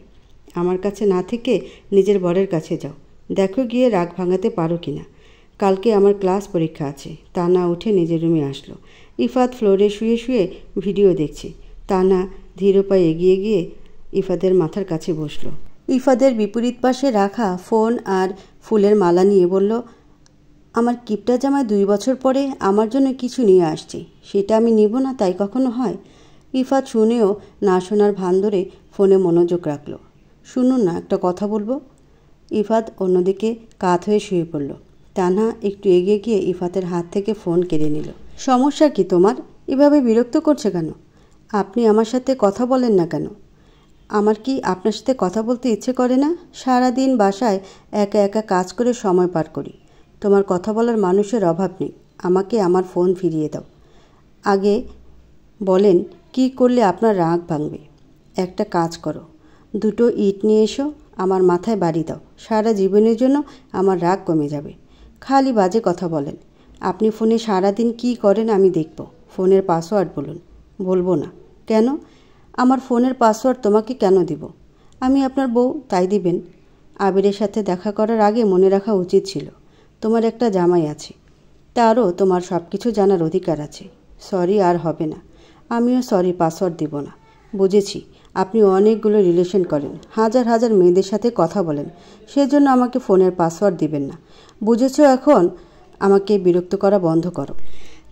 Speaker 1: আমার কাছে না থেকে নিজের বরের কাছে যাও, দেখো গিয়ে রাগ ভাঙাতে পারো কি না। কালকে আমার ক্লাস পরীক্ষা আছে। তানা উঠে নিজের রুমে আসলো। ইফাত ফ্লোরে শুয়ে শুয়ে ভিডিও দেখছে। তানা ধীর পায়ে এগিয়ে গিয়ে ইফাদের মাথার কাছে বসলো। ইফাদের বিপরীত পাশে রাখা ফোন আর ফুলের মালা নিয়ে বলল, আমার কিপটা জামাই 2 বছর পরে আমার জন্য কিছু নিয়ে আসছে, সেটা আমি নিব না তাই কখনো হয়? ইফাত শুনেও না শোনার ভান ধরে ফোনে মনোযোগ রাখল। শুনুন না, একটা কথা বলবো। ইফাত অন্যদিকে কাত হয়ে শুয়ে পড়ল। তানহা একটু এগিয়ে গিয়ে ইফাতের হাত থেকে ফোন কেড়ে নিল। সমস্যা কি তোমার? এভাবে বিরক্ত করছে কেন? আপনি আমার সাথে কথা বলেন না কেন? আমার কি আপনার সাথে কথা বলতে ইচ্ছে করে না? সারাদিন বাসায় একা একা কাজ করে সময় পার করি। তোমার কথা বলার মানুষের অভাব নেই। আমাকে আমার ফোন ফিরিয়ে দাও। আগে বলেন কি করলে আপনার রাগ ভাঙবে। একটা কাজ করো, 2টো ইট নিয়ে এসো, আমার মাথায় বাড়ি দাও। সারা জীবনের জন্য আমার রাগ কমে যাবে। খালি বাজে কথা বলেন। আপনি ফোনে সারাদিন কি করেন আমি দেখব। ফোনের পাসওয়ার্ড বলুন। বলবো না। কেন? আমার ফোনের পাসওয়ার্ড তোমাকে কেন দিব? আমি আপনার বউ, তাই দিবেন? আবিরের সাথে দেখা করার আগে মনে রাখা উচিত ছিল তোমার একটা জামাই আছে, তারও তোমার সব কিছু জানার অধিকার আছে। সরি আর হবে না। আমিও সরি পাসওয়ার্ড দিব না। বুঝেছি আপনি অনেকগুলো রিলেশন করেন, হাজার হাজার মেয়েদের সাথে কথা বলেন, সেজন্য আমাকে ফোনের পাসওয়ার্ড দিবেন না। বুঝেছ? এখন আমাকে বিরক্ত করা বন্ধ করো।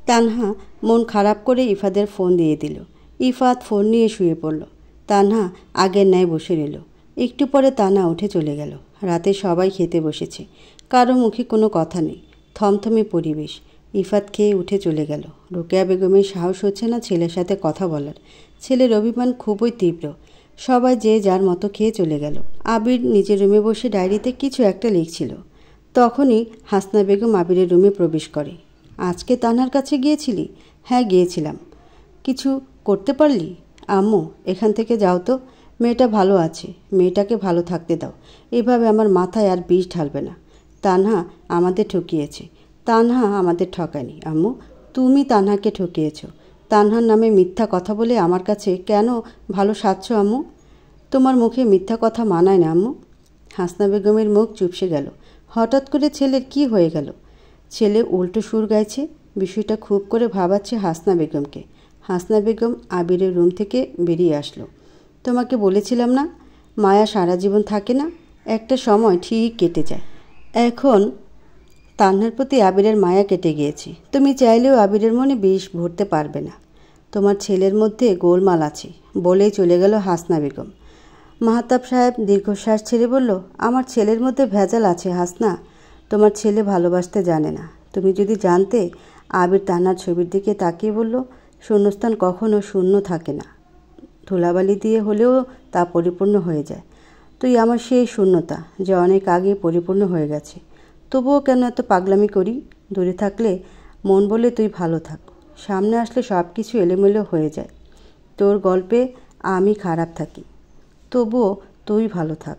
Speaker 1: তানহা মন খারাপ করে ইফাদের ফোন দিয়ে দিল। ইফাত ফোন নিয়ে শুয়ে পড়ল। তানহা আগের ন্যায় বসে রইল। একটু পরে তানা উঠে চলে গেল। রাতে সবাই খেতে বসেছে, কারো মুখে কোনো কথা নেই, থমথমে পরিবেশ। ইফাত খেয়ে উঠে চলে গেল। রোকেয়া বেগমের সাহস হচ্ছে না ছেলের সাথে কথা বলার। ছেলের অভিমান খুবই তীব্র। সবাই যে যার মতো খেয়ে চলে গেল। আবির নিজের রুমে বসে ডায়েরিতে কিছু একটা লিখছিল। তখনই হাসনা বেগম আবিরের রুমে প্রবেশ করে। আজকে তানহার কাছে গিয়েছিলি? হ্যাঁ গিয়েছিলাম। কিছু করতে পারলি? আম্মু এখান থেকে যাও তো, মেয়েটা ভালো আছে, মেয়েটাকে ভালো থাকতে দাও। এভাবে আমার মাথায় আর বিষ ঢালবে না। তানহা আমাদের ঠকিয়েছে। তানহা আমাদের ঠকায়নি আম্মু, তুমি তানহাকে ঠকিয়েছ। তানহার নামে মিথ্যা কথা বলে আমার কাছে কেন ভালো সাজছ আম্মু? তোমার মুখে মিথ্যা কথা মানায় না আম্মু। হাসনা বেগমের মুখ চুপসে গেল। হঠাৎ করে ছেলের কি হয়ে গেল? ছেলে উল্টো সুর গাইছে। বিষয়টা খুব করে ভাবাচ্ছে হাসনা বেগমকে। হাসনা বেগম আবিরের রুম থেকে বেরিয়ে আসলো। তোমাকে বলেছিলাম না, মায়া সারা জীবন থাকে না, একটা সময় ঠিক কেটে যায়। এখন তানহার প্রতি আবিরের মায়া কেটে গিয়েছে। তুমি চাইলেও আবিরের মনে বিষ ভরতে পারবে না। তোমার ছেলের মধ্যে গোলমাল আছে বলেই চলে গেল হাসনা বেগম। মাহতাব সাহেব দীর্ঘশ্বাস ছেড়ে বলল, আমার ছেলের মধ্যে ভেজাল আছে হাসনা। তোমার ছেলে ভালোবাসতে জানে না। তুমি যদি জানতে। আবির তানহার ছবির দিকে তাকিয়ে বলল, শূন্যস্থান কখনো শূন্য থাকে না, ধুলাবালি দিয়ে হলেও তা পরিপূর্ণ হয়ে যায়। তুই আমার সেই শূন্যতা যা অনেক আগে পরিপূর্ণ হয়ে গেছে। তবুও কেন এত পাগলামি করি? দূরে থাকলে মন বলে তুই ভালো থাক, সামনে আসলে সব কিছু এলোমেলো হয়ে যায়। তোর গল্পে আমি খারাপ থাকি, তবুও তুই ভালো থাক।